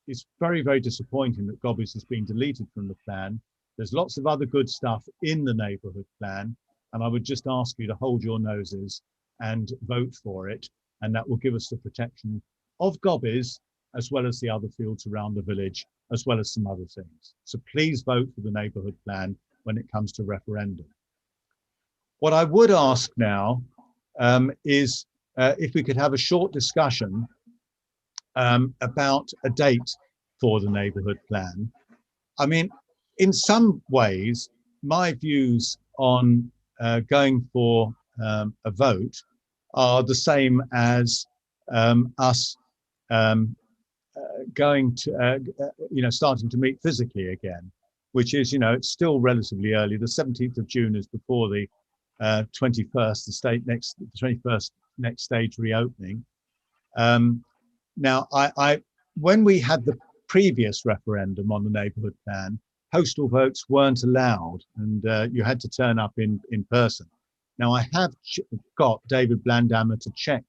it's very, very disappointing that Gobbies has been deleted from the plan. There's lots of other good stuff in the neighbourhood plan, and I would just ask you to hold your noses and vote for it, and that will give us the protection of Gobbies as well as the other fields around the village, as well as some other things. So please vote for the neighbourhood plan when it comes to referendum. What I would ask now is if we could have a short discussion about a date for the neighbourhood plan. I mean, in some ways, my views on going for a vote are the same as us going to, starting to meet physically again, which is, it's still relatively early. The 17th of June is before the 21st, the 21st next stage reopening. Now, when we had the previous referendum on the neighbourhood plan, postal votes weren't allowed, and you had to turn up in person. Now, I have got David Blandammer to check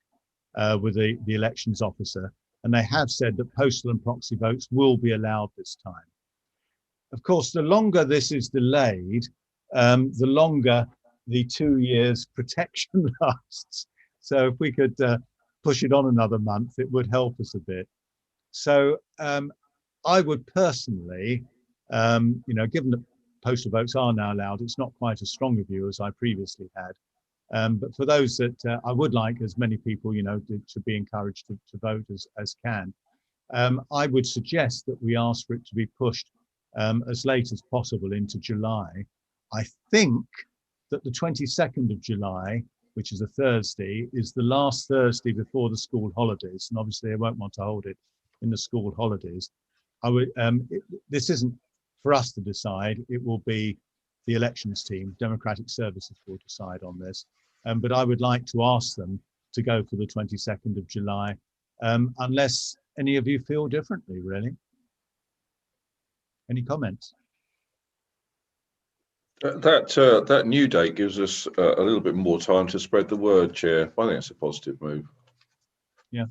with the elections officer, and they have said that postal and proxy votes will be allowed this time. Of course, the longer this is delayed, the longer the 2 years protection lasts. So if we could push it on another month, it would help us a bit. So I would personally, given that postal votes are now allowed, it's not quite as strong a view as I previously had. But for those that I would like as many people, to be encouraged to vote as can, I would suggest that we ask for it to be pushed as late as possible into July. I think that the 22nd of July, which is a Thursday, is the last Thursday before the school holidays. And obviously they won't want to hold it in the school holidays. This isn't for us to decide. It will be the elections team, Democratic Services will decide on this. But I would like to ask them to go for the 22nd of July, unless any of you feel differently, really. Any comments?
That new date gives us a little bit more time to spread the word, Chair. I think it's a positive move.
Yeah.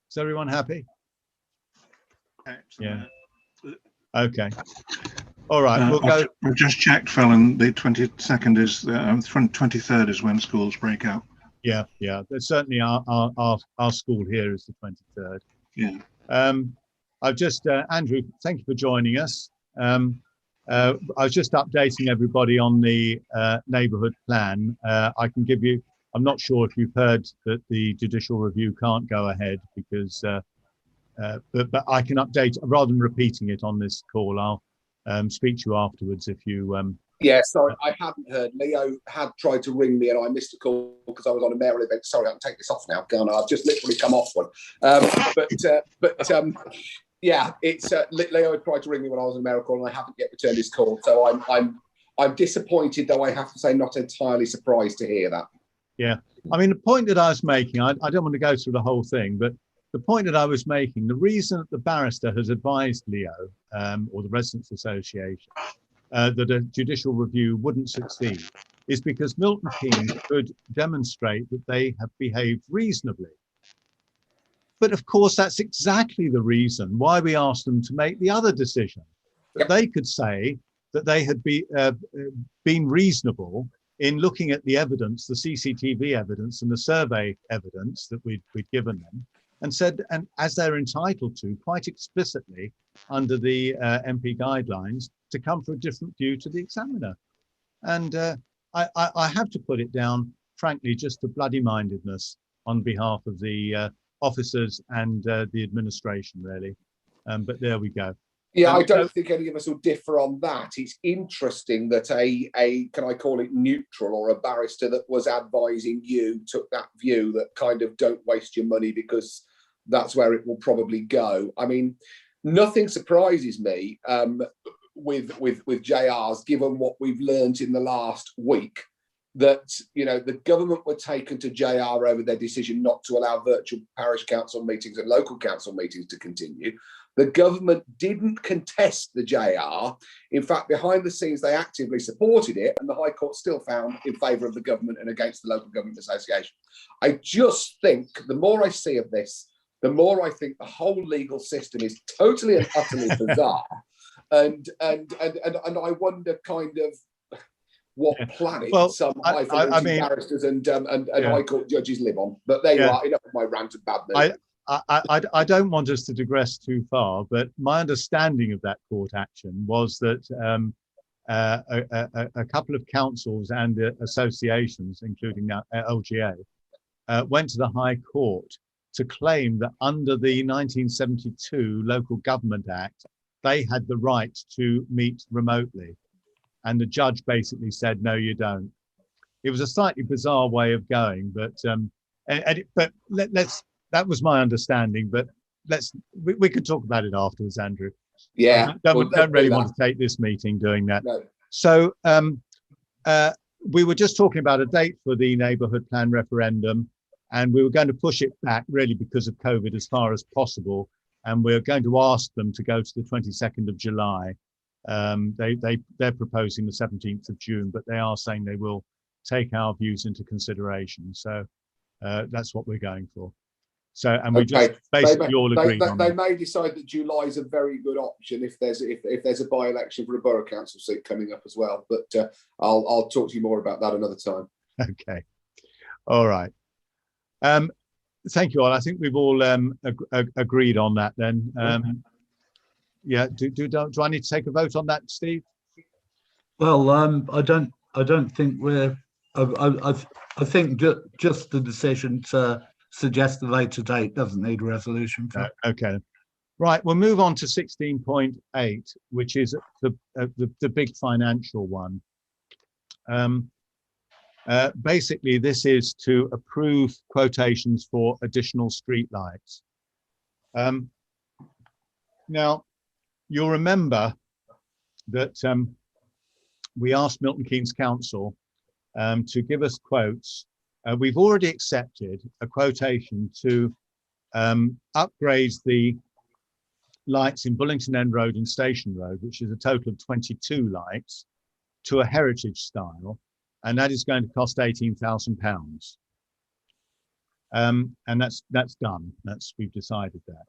Is everyone happy? Yeah. Okay. All right. We'll go.
I've just checked, Phil, the 22nd is 23rd is when schools break out.
Yeah. There's certainly our school here is the 23rd.
Yeah.
I've just Andrew, thank you for joining us. I was just updating everybody on the neighbourhood plan. I can give you, I'm not sure if you've heard that the judicial review can't go ahead because, but I can update, rather than repeating it on this call, I'll speak to you afterwards if you...
Yeah, sorry, I hadn't heard. Leo had tried to ring me and I missed a call because I was on a mayoral event. Sorry, I can take this off now, can't I? I've just literally come off one. Yeah, it's Leo had tried to ring me when I was in America and I haven't yet returned his call. So I'm disappointed, though I have to say not entirely surprised to hear that.
Yeah, I mean, the point that I was making, I don't want to go through the whole thing, but the point that I was making, the reason that the barrister has advised Leo or the Residents Association that a judicial review wouldn't succeed is because Milton Keynes could demonstrate that they have behaved reasonably. But of course, that's exactly the reason why we asked them to make the other decision. That they could say that they had been reasonable in looking at the evidence, the CCTV evidence and the survey evidence that we'd given them, and said, and as they're entitled to quite explicitly under the MP guidelines, to come for a different view to the examiner. And I have to put it down, frankly, just to bloody mindedness on behalf of the officers and the administration, really. But there we go.
Yeah, I don't think any of us will differ on that. It's interesting that a can I call it neutral or a barrister that was advising you took that view that kind of don't waste your money because that's where it will probably go. I mean, nothing surprises me with JRs, given what we've learned in the last week, that, you know, the government were taken to JR over their decision not to allow virtual parish council meetings and local council meetings to continue. The government didn't contest the JR. In fact, behind the scenes, they actively supported it, and the High Court still found in favour of the government and against the Local Government Association. I just think the more I see of this, the more I think the whole legal system is totally and utterly bizarre. And I wonder kind of what planet some high-functioning barristers and High Court judges live on. But there you are, enough of my rant and bad news.
I don't want us to digress too far, but my understanding of that court action was that a couple of councils and associations, including now LGA, went to the High Court to claim that under the 1972 Local Government Act, they had the right to meet remotely. And the judge basically said, no, you don't. it was a slightly bizarre way of going, but that was my understanding. But we could talk about it afterwards, Andrew.
Yeah,
Don't really want to take this meeting doing that.
No.
So we were just talking about a date for the neighbourhood plan referendum, and we were going to push it back really because of COVID as far as possible. And we're going to ask them to go to the 22nd of July. They're proposing the 17th of June, but they are saying they will take our views into consideration. So that's what we're going for. So, and we just basically all agreed on that.
They may decide that July is a very good option if there's a by-election for a borough council seat coming up as well. But I'll talk to you more about that another time.
Okay. All right. Thank you all. I think we've all agreed on that then. Yeah. Do I need to take a vote on that, Steve?
Well, I don't think we're. I think just the decision to suggest a later date doesn't need a resolution.
Okay. Right. We'll move on to 16.8, which is the big financial one. Basically, this is to approve quotations for additional streetlights. Now, you'll remember that we asked Milton Keynes Council to give us quotes. We've already accepted a quotation to upgrade the lights in Bullington End Road and Station Road, which is a total of 22 lights, to a heritage style. And that is going to cost £18,000. And that's done. We've decided that.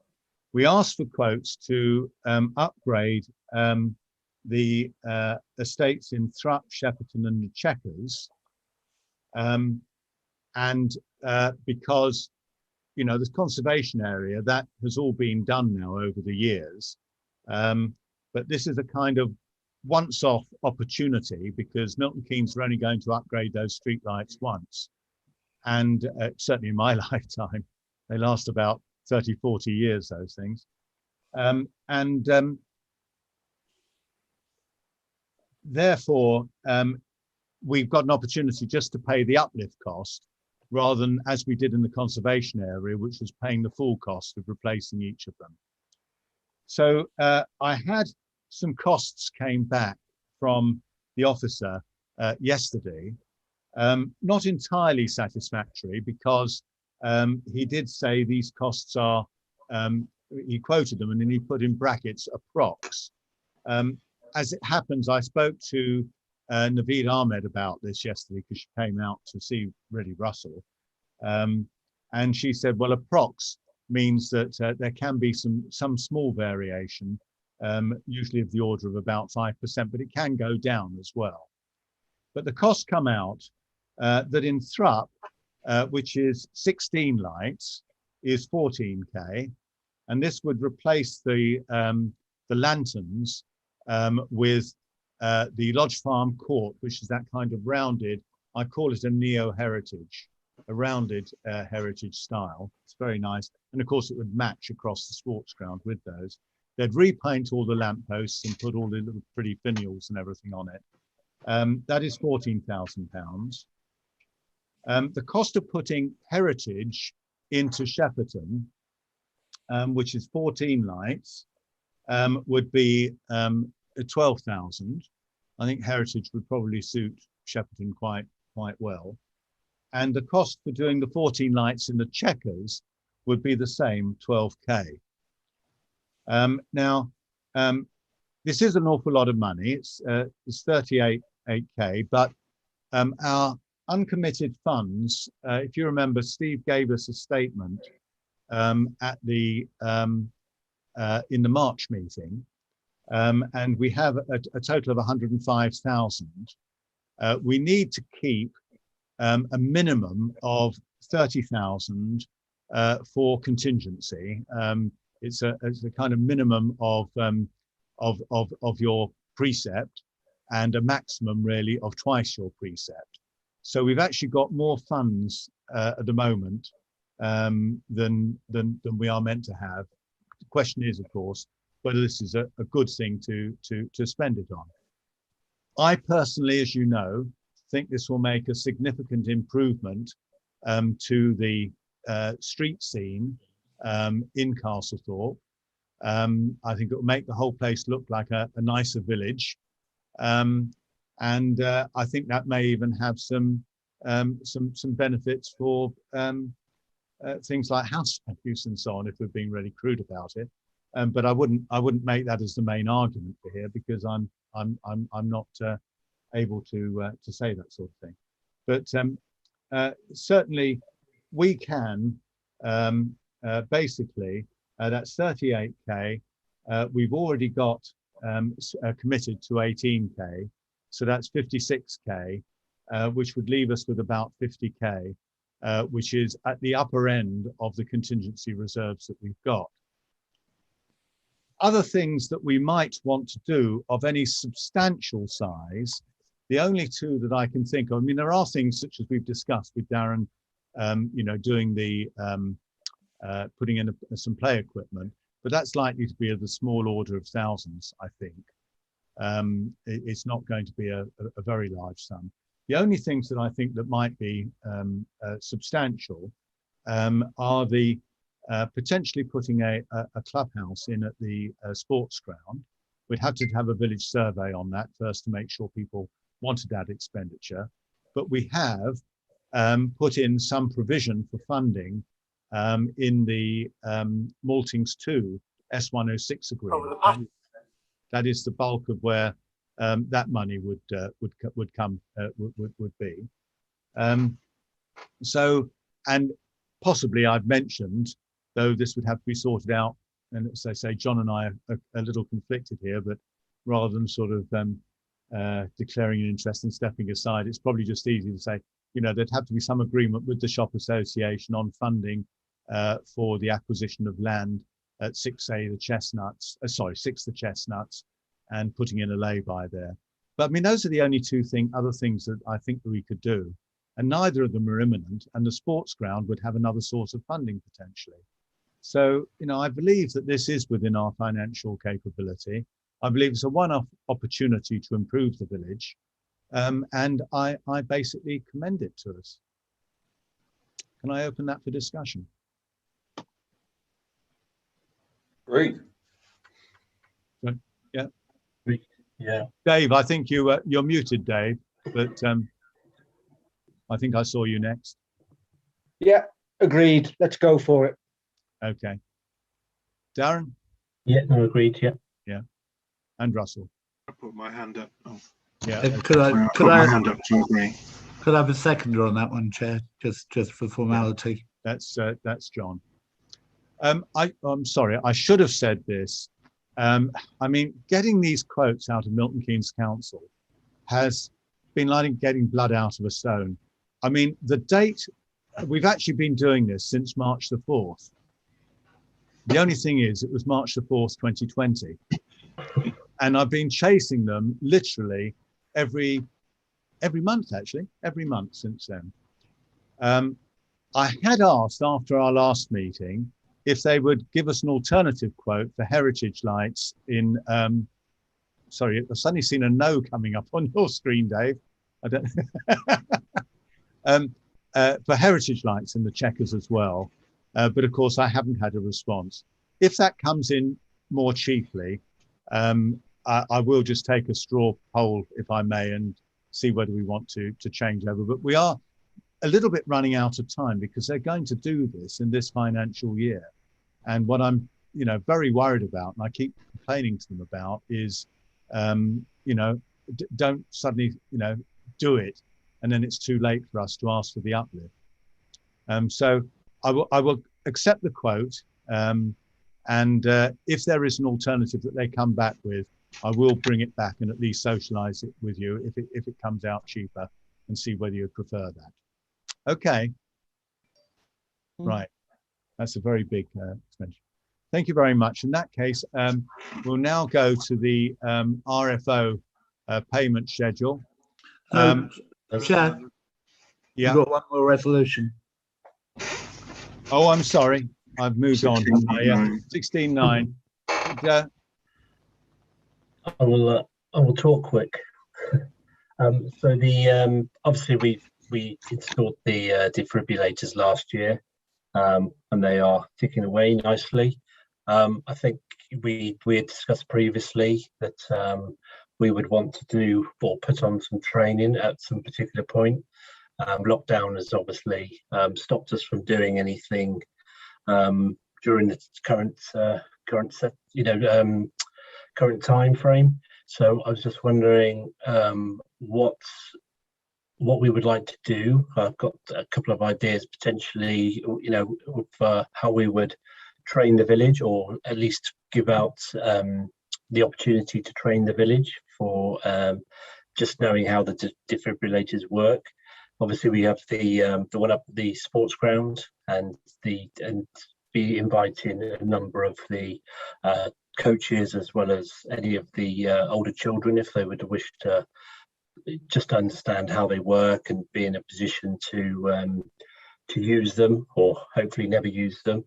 We asked for quotes to upgrade the estates in Thrupp, Shepperton and the Chequers. Because, you know, this conservation area, that has all been done now over the years. But this is a kind of once-off opportunity because Milton Keynes are only going to upgrade those streetlights once. And certainly in my lifetime, they last about 30, 40 years, those things. Therefore, we've got an opportunity just to pay the uplift cost rather than as we did in the conservation area, which was paying the full cost of replacing each of them. So I had some costs came back from the officer yesterday, not entirely satisfactory because he did say these costs are, he quoted them and then he put in brackets approx. As it happens, I spoke to Naveed Ahmed about this yesterday because she came out to see really Russell. And she said, well, approx means that there can be some small variation, usually of the order of about 5%, but it can go down as well. But the costs come out that in Thrupp, which is 16 lights, is 14k, and this would replace the lanterns with the Lodge Farm Court, which is that kind of rounded, I call it a neo-heritage, a rounded heritage style. It's very nice. And of course it would match across the sports ground with those. They'd repaint all the lampposts and put all the little pretty finials and everything on it. That is £14,000. The cost of putting heritage into Shepperton, which is 14 lights, would be 12,000. I think heritage would probably suit Shepperton quite well. And the cost for doing the 14 lights in the Chequers would be the same, 12k. Now, this is an awful lot of money. It's 38k, but our uncommitted funds, if you remember, Steve gave us a statement at the in the March meeting, and we have a total of 105,000. We need to keep a minimum of 30,000 for contingency. It's a kind of minimum of your precept and a maximum really of twice your precept. So we've actually got more funds at the moment than we are meant to have. The question is, of course, whether this is a good thing to spend it on. I personally, as you know, think this will make a significant improvement to the street scene in Castlethorpe. I think it will make the whole place look like a nicer village, and I think that may even have some benefits for things like house use and so on, if we're being really crude about it. But I wouldn't make that as the main argument for here, because I'm not able to say that sort of thing. But certainly we can basically that's 38k. We've already got committed to 18k, so that's 56k, which would leave us with about 50k, which is at the upper end of the contingency reserves that we've got. Other things that we might want to do of any substantial size, the only two that I can think of, I mean, there are things such as we've discussed with Darren, doing the putting in some play equipment, but that's likely to be of the small order of thousands, I think. It's not going to be a very large sum. The only things that I think that might be substantial are the potentially putting a clubhouse in at the sports ground. We'd have to have a village survey on that first to make sure people wanted that expenditure. But we have put in some provision for funding in the Maltings 2 S106 agreement. That is the bulk of where that money would be. So, and possibly I've mentioned, though this would have to be sorted out, and as I say, John and I are a little conflicted here, but rather than sort of declaring an interest and stepping aside, it's probably just easy to say, there'd have to be some agreement with the shop association on funding for the acquisition of land at 6 the Chestnuts, and putting in a lay-by there. But I mean, those are the only two other things that I think that we could do. And neither of them are imminent, and the sports ground would have another source of funding potentially. So, I believe that this is within our financial capability. I believe it's a one-off opportunity to improve the village, and I basically commend it to us. Can I open that for discussion?
Great.
Yeah.
Yeah.
Dave, I think you're muted, Dave, but I think I saw you next.
Yeah, agreed. Let's go for it.
Okay. Darren?
Yeah, no, agreed. Yeah.
Yeah. And Russell?
I put my hand up. Oh.
Yeah.
Put my hand up to agree.
Could I have a seconder on that one, Chair, just for formality?
That's John. I'm sorry, I should have said this. I mean, getting these quotes out of Milton Keynes Council has been like getting blood out of a stone. I mean, the date, we've actually been doing this since March the 4th. The only thing is, it was March the 4th, 2020. And I've been chasing them literally every month, actually, every month since then. I had asked after our last meeting if they would give us an alternative quote for heritage lights in, sorry, I've suddenly seen a no coming up on your screen, Dave. I don't, for heritage lights in the Chequers as well. But of course, I haven't had a response. If that comes in more cheaply, I will just take a straw poll, if I may, and see whether we want to change over. But we are a little bit running out of time because they're going to do this in this financial year. And what I'm, very worried about, and I keep complaining to them about, is, don't suddenly, do it, and then it's too late for us to ask for the uplift. So I will accept the quote, and if there is an alternative that they come back with, I will bring it back and at least socialise it with you if it comes out cheaper, and see whether you prefer that. Okay. Right. That's a very big expenditure. Thank you very much. In that case, we'll now go to the RFO payment schedule.
Chair,
yeah.
You've got one more resolution.
Oh, I'm sorry. I've moved on. 16.9.
I will talk quick. So the obviously we installed the defibrillators last year, and they are ticking away nicely. I think we had discussed previously that we would want to do or put on some training at some particular point. Lockdown has obviously stopped us from doing anything during the current current time frame. So I was just wondering what we would like to do. I've got a couple of ideas potentially, of how we would train the village, or at least give out the opportunity to train the village for just knowing how the defibrillators work. Obviously, we have the one up the sports ground, and be inviting a number of the coaches, as well as any of the older children, if they would wish to just understand how they work and be in a position to use them, or hopefully never use them.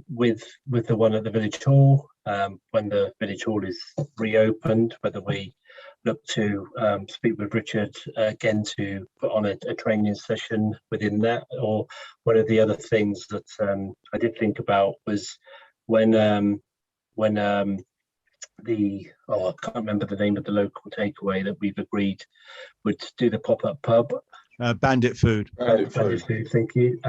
With the one at the village hall, when the village hall is reopened, whether we look to speak with Richard again to put on a training session within that. Or one of the other things that I did think about was when I can't remember the name of the local takeaway that we've agreed would do the pop-up pub.
Bandit Food.
Bandit Food, thank you.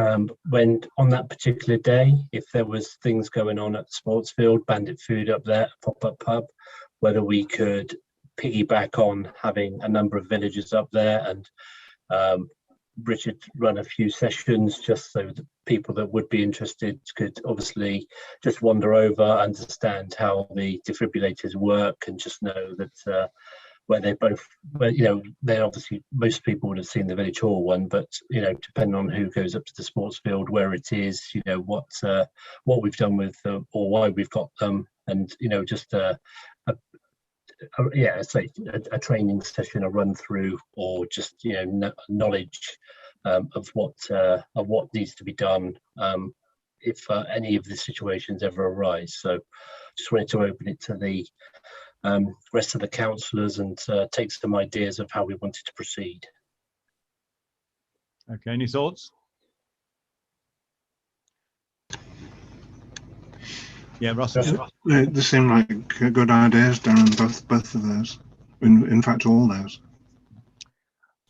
When on that particular day, if there was things going on at the sports field, Bandit Food up there, pop-up pub, whether we could piggyback on having a number of villagers up there, and Richard run a few sessions, just so the people that would be interested could obviously just wander over, understand how the defibrillators work, and just know that where they obviously, most people would have seen the village hall one, but depending on who goes up to the sports field, where it is, what we've done with them, or why we've got them, and just it's like a training session, a run through, or just knowledge of what needs to be done if any of the situations ever arise. So just wanted to open it to the rest of the councillors and take some ideas of how we wanted to proceed.
Okay, any thoughts? Yeah, Russell.
They seem like good ideas, Darren, both of those. In fact, all those.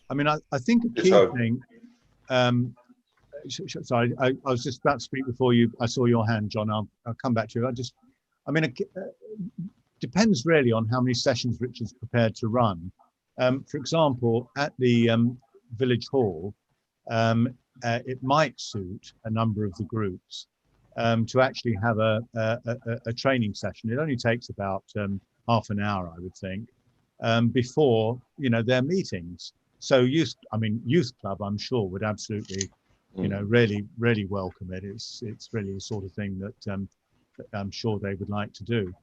I mean, I think a key thing. Sorry, I was just about to speak before you. I saw your hand, John. I'll come back to you. It depends really on how many sessions Richard's prepared to run. For example, at the village hall, it might suit a number of the groups to actually have a training session. It only takes about half an hour, I would think, before their meetings. So youth club, I'm sure, would absolutely, really welcome it. It's really the sort of thing that I'm sure they would like to do.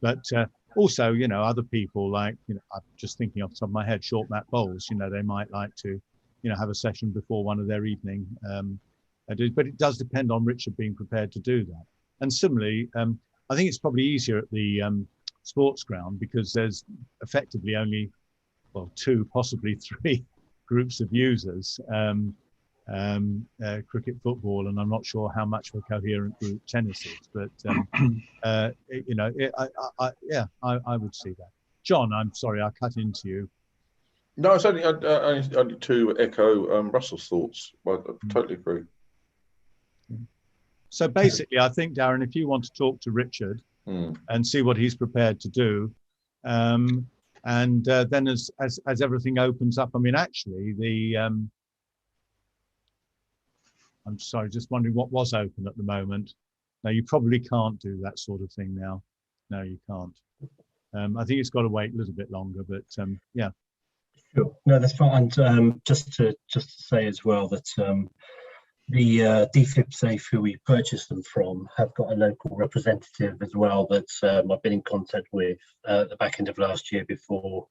But also, other people like, I'm just thinking off the top of my head, short mat bowls. They might like to, have a session before one of their evening. But it does depend on Richard being prepared to do that. And similarly, I think it's probably easier at the sports ground, because there's effectively only, two, possibly three groups of users, cricket, football, and I'm not sure how much of a coherent group tennis is, but I would see that. John, I'm sorry, I cut into you.
No, it's only to echo Russell's thoughts. I totally agree.
So basically, I think, Darren, if you want to talk to Richard and see what he's prepared to do, and then as everything opens up, I mean, actually, I'm sorry, just wondering what was open at the moment. No, you probably can't do that sort of thing now. No, you can't. I think it's got to wait a little bit longer, but yeah.
Sure. No, that's fine. Just to say as well that the defib safe who we purchased them from have got a local representative as well that I've been in contact with at the back end of last year before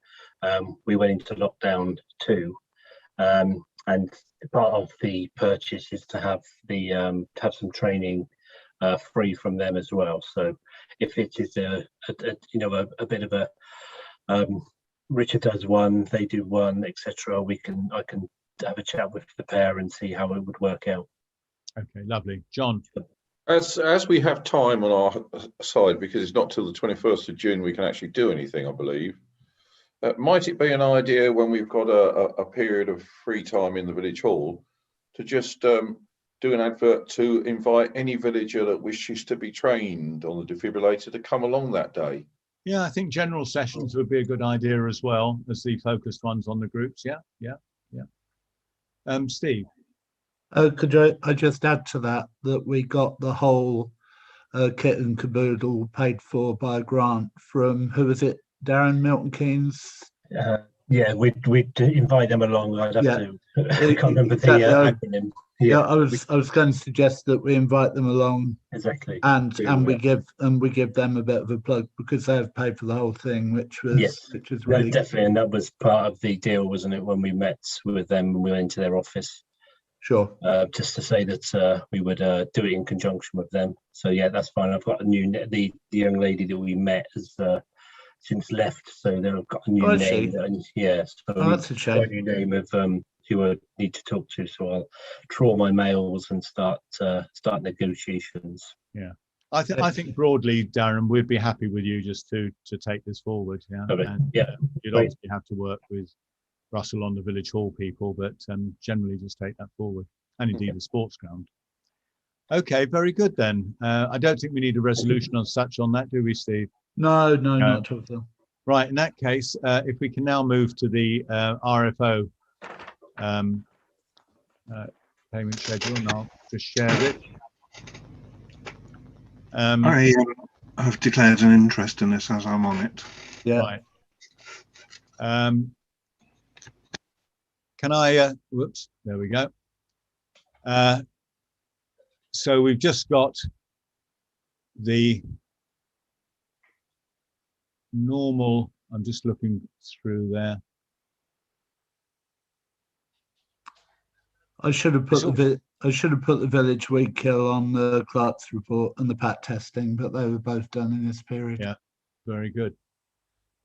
we went into lockdown too. And part of the purchase is to have some training free from them as well. So if it is a bit of a Richard does one, they do one, etc. I can have a chat with the pair and see how it would work out.
Okay, lovely. John.
As we have time on our side, because it's not till the 21st of June we can actually do anything, I believe. Might it be an idea when we've got a period of free time in the village hall to just do an advert to invite any villager that wishes to be trained on the defibrillator to come along that day?
Yeah, I think general sessions would be a good idea as well as the focused ones on the groups. Yeah. Steve.
Could I just add to that we got the whole kit and caboodle paid for by a grant from, who was it, Darren Milton Keynes?
Yeah, we'd invite them along. I'd have to. I can't remember
exactly.
the acronym. Yeah,
I was going to suggest that we invite them along.
Exactly.
And we give them a bit of a plug because they have paid for the whole thing, which was really
definitely, and that was part of the deal, wasn't it? When we met with them, we went into their office.
Sure.
Just to say that we would do it in conjunction with them. So yeah, that's fine. I've got a new the young lady that we met has since left, so they've got a new name. So
that's a shame.
A new name of who I need to talk to. So I'll draw my mails and start negotiations.
Yeah, I think broadly, Darren, we'd be happy with you just to take this forward. Yeah,
okay.
And, you'd obviously have to work with Russell on the village hall people, but generally just take that forward, and indeed the sports ground. Okay, very good then. I don't think we need a resolution on that, do we, Steve?
No, not at all.
Right, in that case, if we can now move to the RFO payment schedule, and I'll just share it.
I have declared an interest in this as I'm on it.
Yeah.
Right. Can I, whoops, there we go. So we've just got the normal, I'm just looking through there.
I should have put the Village Week Kill on the clerk's report and the PAT testing, but they were both done in this period.
Yeah, very good.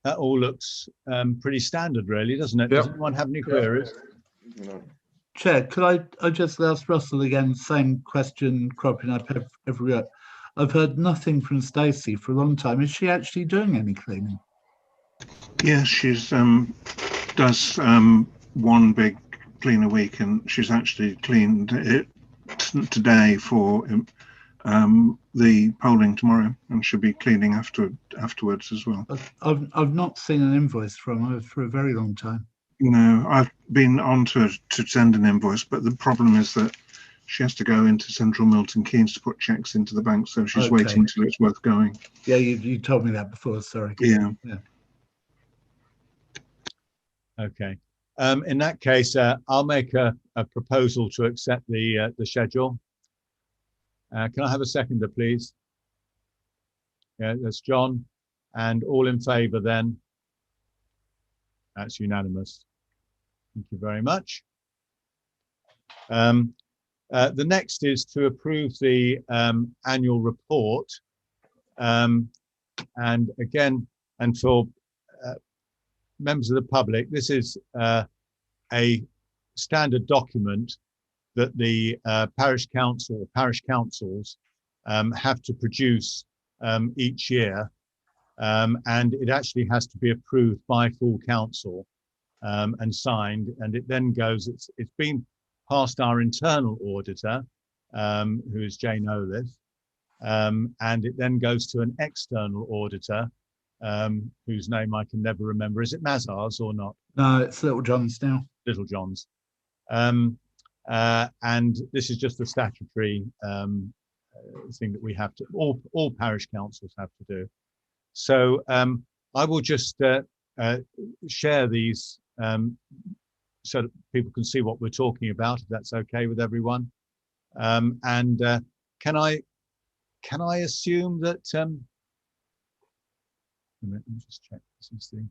That all looks pretty standard, really, doesn't it?
Yep.
Does anyone have any queries?
No.
Chair, could I just ask Russell again, same question cropping up everywhere. I've heard nothing from Stacey for a long time. Is she actually doing any cleaning?
Yes, she's does one big clean a week, and she's actually cleaned it today for the polling tomorrow, and she'll be cleaning afterwards as well.
I've not seen an invoice from her for a very long time.
No, I've been on to her to send an invoice, but the problem is that she has to go into Central Milton Keynes to put checks into the bank, so she's waiting until it's worth going.
Yeah, you told me that before, sorry.
Yeah.
Okay. In that case, I'll make a proposal to accept the schedule. Can I have a seconder, please? Yeah, that's John. And all in favour then? That's unanimous. Thank you very much. The next is to approve the annual report. And again, and for members of the public, this is a standard document that the parish council or parish councils have to produce each year. And it actually has to be approved by full council and signed, and it then goes, it's been past our internal auditor, who is Jane Olith, and it then goes to an external auditor, whose name I can never remember. Is it Mazars or not?
No, it's Little John's now.
Little John's. And this is just a statutory thing that we have to, all parish councils have to do. So I will just share these so that people can see what we're talking about, if that's okay with everyone. And can I assume that? Let me just check. This is the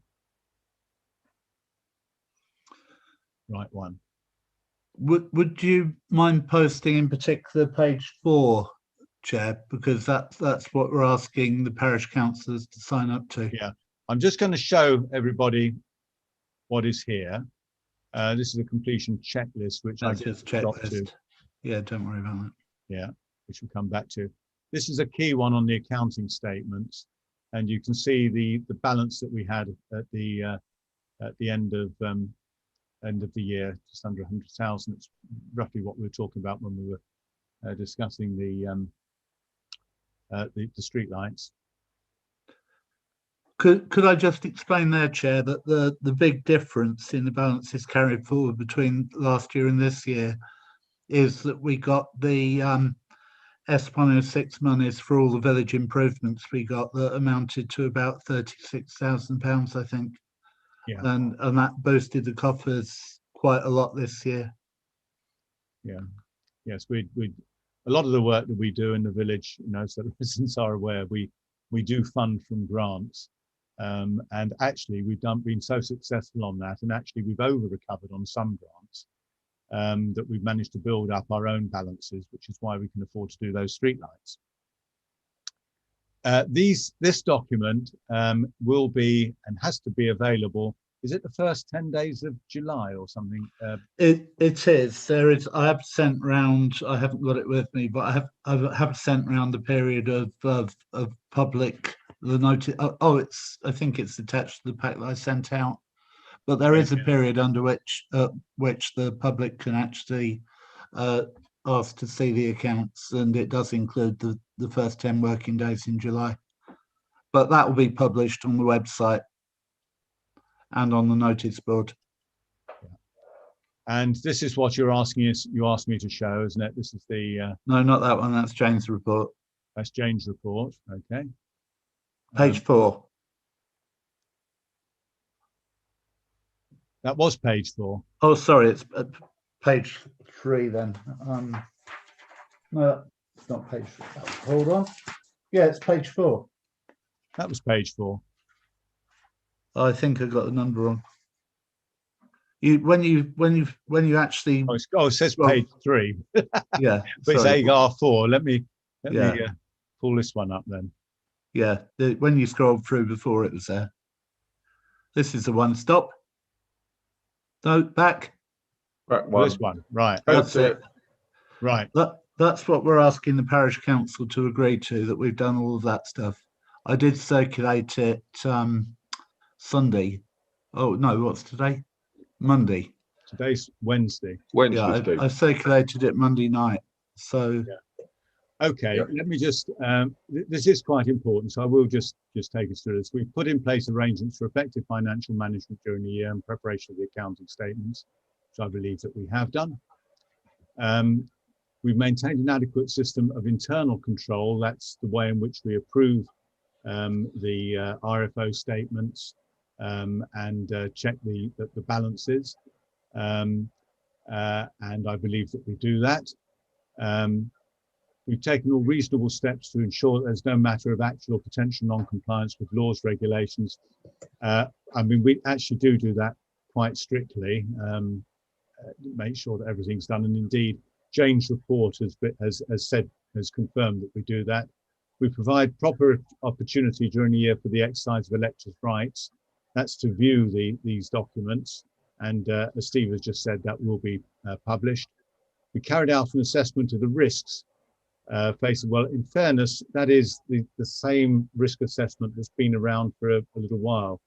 right one.
Would you mind posting in particular page 4, Chair, because that's what we're asking the parish councillors to sign up to.
Yeah, I'm just going to show everybody what is here. This is a completion checklist, which
That's
I
just
got to.
checklist. Yeah, don't worry about that.
Yeah, which we'll come back to. This is a key one on the accounting statements, and you can see the balance that we had at the end of the year, just under 100,000. It's roughly what we were talking about when we were discussing the street lights.
Could I just explain there, Chair, that the big difference in the balances carried forward between last year and this year is that we got the S106 monies for all the village improvements we got that amounted to about £36,000, I think.
Yeah.
And that boosted the coffers quite a lot this year.
Yeah. Yes, we a lot of the work that we do in the village, so the residents are aware, we do fund from grants. And actually we've been so successful on that, and actually we've over recovered on some grants, that we've managed to build up our own balances, which is why we can afford to do those streetlights. This document will be and has to be available. Is it the first 10 days of July or something?
It is. There is. I have sent round. I haven't got it with me, but I have sent round the period of public the notice. I think it's attached to the pack that I sent out. But there is a period under which the public can actually ask to see the accounts, and it does include the first 10 working days in July. But that will be published on the website and on the notice board.
And this is what you're asking us. You asked me to show, isn't it? This is the.
No, not that one. That's Jane's report.
That's Jane's report. Okay.
Page 4.
That was page 4.
Oh, sorry, it's page 3 then. No, it's not page 3. Hold on. Yeah, it's page 4.
That was page 4.
I think I got the number wrong. When you actually.
Oh, it says page 3.
Yeah,
but it's AGAR 4. Let me pull this one up then.
Yeah, when you scrolled through before, it was there. This is the one. Stop. No, back.
Back one.
This one, right.
That's it.
Right.
That's what we're asking the parish council to agree to, that we've done all of that stuff. I did circulate it Sunday. Oh, no, what's today? Monday.
Today's Wednesday.
Wednesday.
Yeah, I circulated it Monday night. So.
Yeah. Okay, let me just, this is quite important, so I will just take us through this. We've put in place arrangements for effective financial management during the year and preparation of the accounting statements, which I believe that we have done. We've maintained an adequate system of internal control. That's the way in which we approve the RFO statements and check the balances. And I believe that we do that. We've taken all reasonable steps to ensure that there's no matter of actual or potential non-compliance with laws, regulations. I mean, we actually do that quite strictly, make sure that everything's done. And indeed, Jane's report has confirmed that we do that. We provide proper opportunity during the year for the exercise of electors' rights. That's to view these documents. And as Steve has just said, that will be published. We carried out an assessment of the risks facing. Well, in fairness, that is the same risk assessment that's been around for a little while.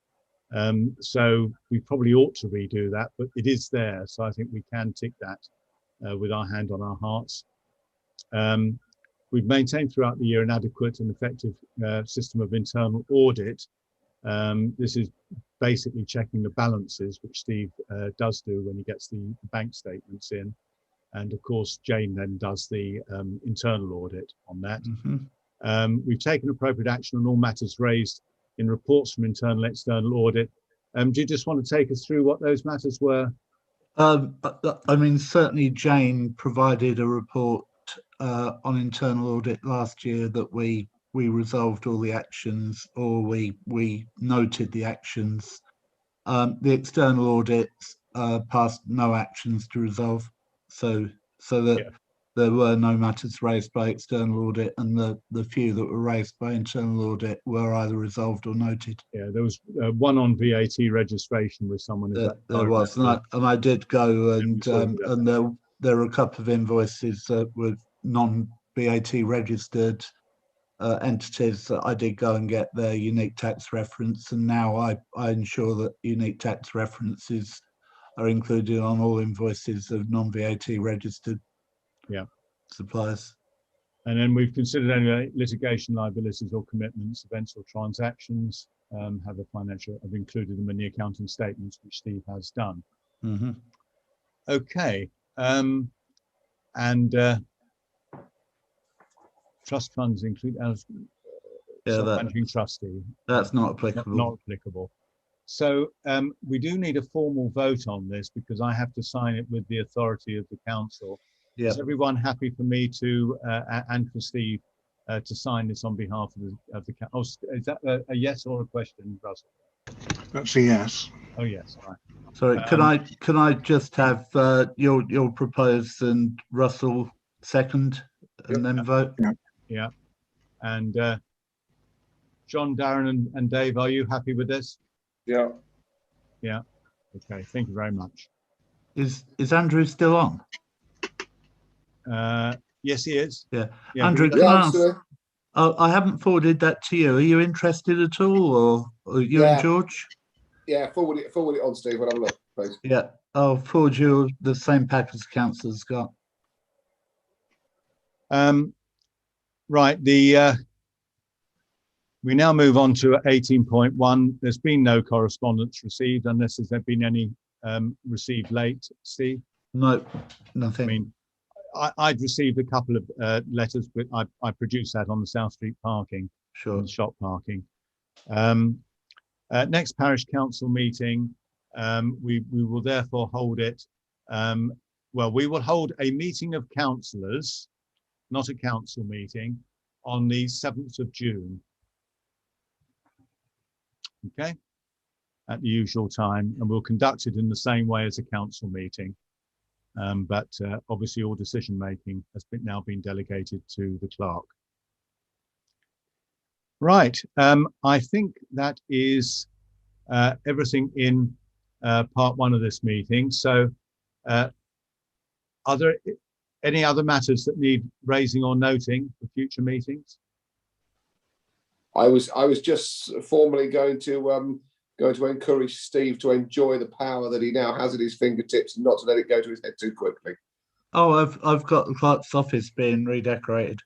So we probably ought to redo that, but it is there. So I think we can tick that with our hand on our hearts. We've maintained throughout the year an adequate and effective system of internal audit. This is basically checking the balances, which Steve does do when he gets the bank statements in. And of course, Jane then does the internal audit on that. Mm-hmm. We've taken appropriate action on all matters raised in reports from internal and external audit. Do you just want to take us through what those matters were?
I mean, certainly Jane provided a report on internal audit last year that we resolved all the actions, or we noted the actions. The external audits passed no actions to resolve. So that there were no matters raised by external audit, and the few that were raised by internal audit were either resolved or noted.
Yeah, there was one on VAT registration with someone.
There was, and I did go and there were a couple of invoices that were non-VAT registered entities that I did go and get their unique tax reference, and now I ensure that unique tax references are included on all invoices of non-VAT registered suppliers.
And then we've considered any litigation liabilities or commitments, events or transactions, have included them in the accounting statements, which Steve has done.
Mm-hmm.
Okay. Trust funds include managing trustee.
That's not applicable.
Not applicable. So we do need a formal vote on this because I have to sign it with the authority of the council.
Yeah.
Is everyone happy for me to and for Steve to sign this on behalf of the council? Oh, is that a yes or a question, Russell?
That's a yes.
Oh yes. All right.
Sorry, can I just have your propose and Russell second and then vote?
Yeah. And John, Darren, and Dave, are you happy with this?
Yeah.
Yeah. Okay. Thank you very much.
Is Andrew still on?
Yes, he is.
Yeah.
Yeah,
Andrew, can I ask? I haven't forwarded that to you. Are you interested at all, or you and George?
Yeah, forward it on, Steve. We'll have a look, please.
Yeah, I'll forward you the same pack as councillor's got.
Right. We now move on to 18.1. There's been no correspondence received unless there's been any received late, Steve.
No, nothing.
I mean, I'd received a couple of letters, but I produced that on the South Street parking, shop parking. Next parish council meeting, we will therefore hold it. Well, we will hold a meeting of councillors, not a council meeting, on the 7th of June. Okay, at the usual time, and we'll conduct it in the same way as a council meeting. But obviously all decision making has now been delegated to the clerk. Right, I think that is everything in part one of this meeting. So are there any other matters that need raising or noting for future meetings?
I was just formally going to encourage Steve to enjoy the power that he now has at his fingertips and not to let it go to his head too quickly.
Oh, I've got the clerk's office being redecorated.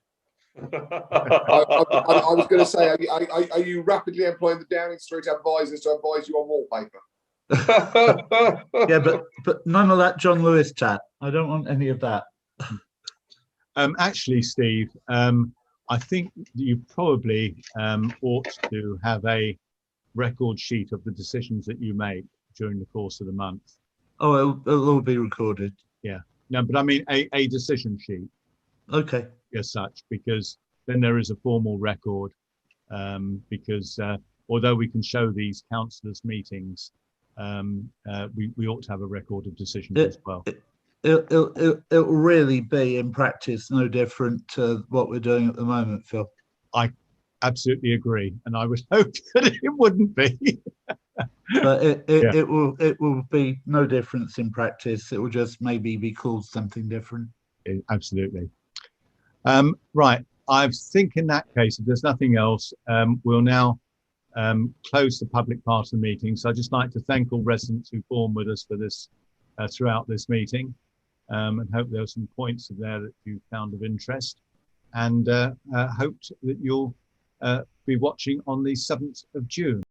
I was going to say, are you rapidly employing the Downing Street advisors to advise you on wallpaper?
Yeah, but none of that John Lewis chat. I don't want any of that.
Actually, Steve, I think you probably ought to have a record sheet of the decisions that you make during the course of the month.
Oh, it'll all be recorded.
Yeah. No, but I mean a decision sheet.
Okay.
As such, because then there is a formal record. Because although we can show these councillors' meetings, we ought to have a record of decisions as well.
It'll really be in practice no different to what we're doing at the moment, Phil.
I absolutely agree, and I would hope that it wouldn't be.
But it will be no difference in practice. It will just maybe be called something different.
Absolutely. Right. I think in that case, if there's nothing else, we'll now close the public part of the meeting. So I'd just like to thank all residents who formed with us for this throughout this meeting, and hope there were some points there that you found of interest, and hoped that you'll be watching on the 7th of June.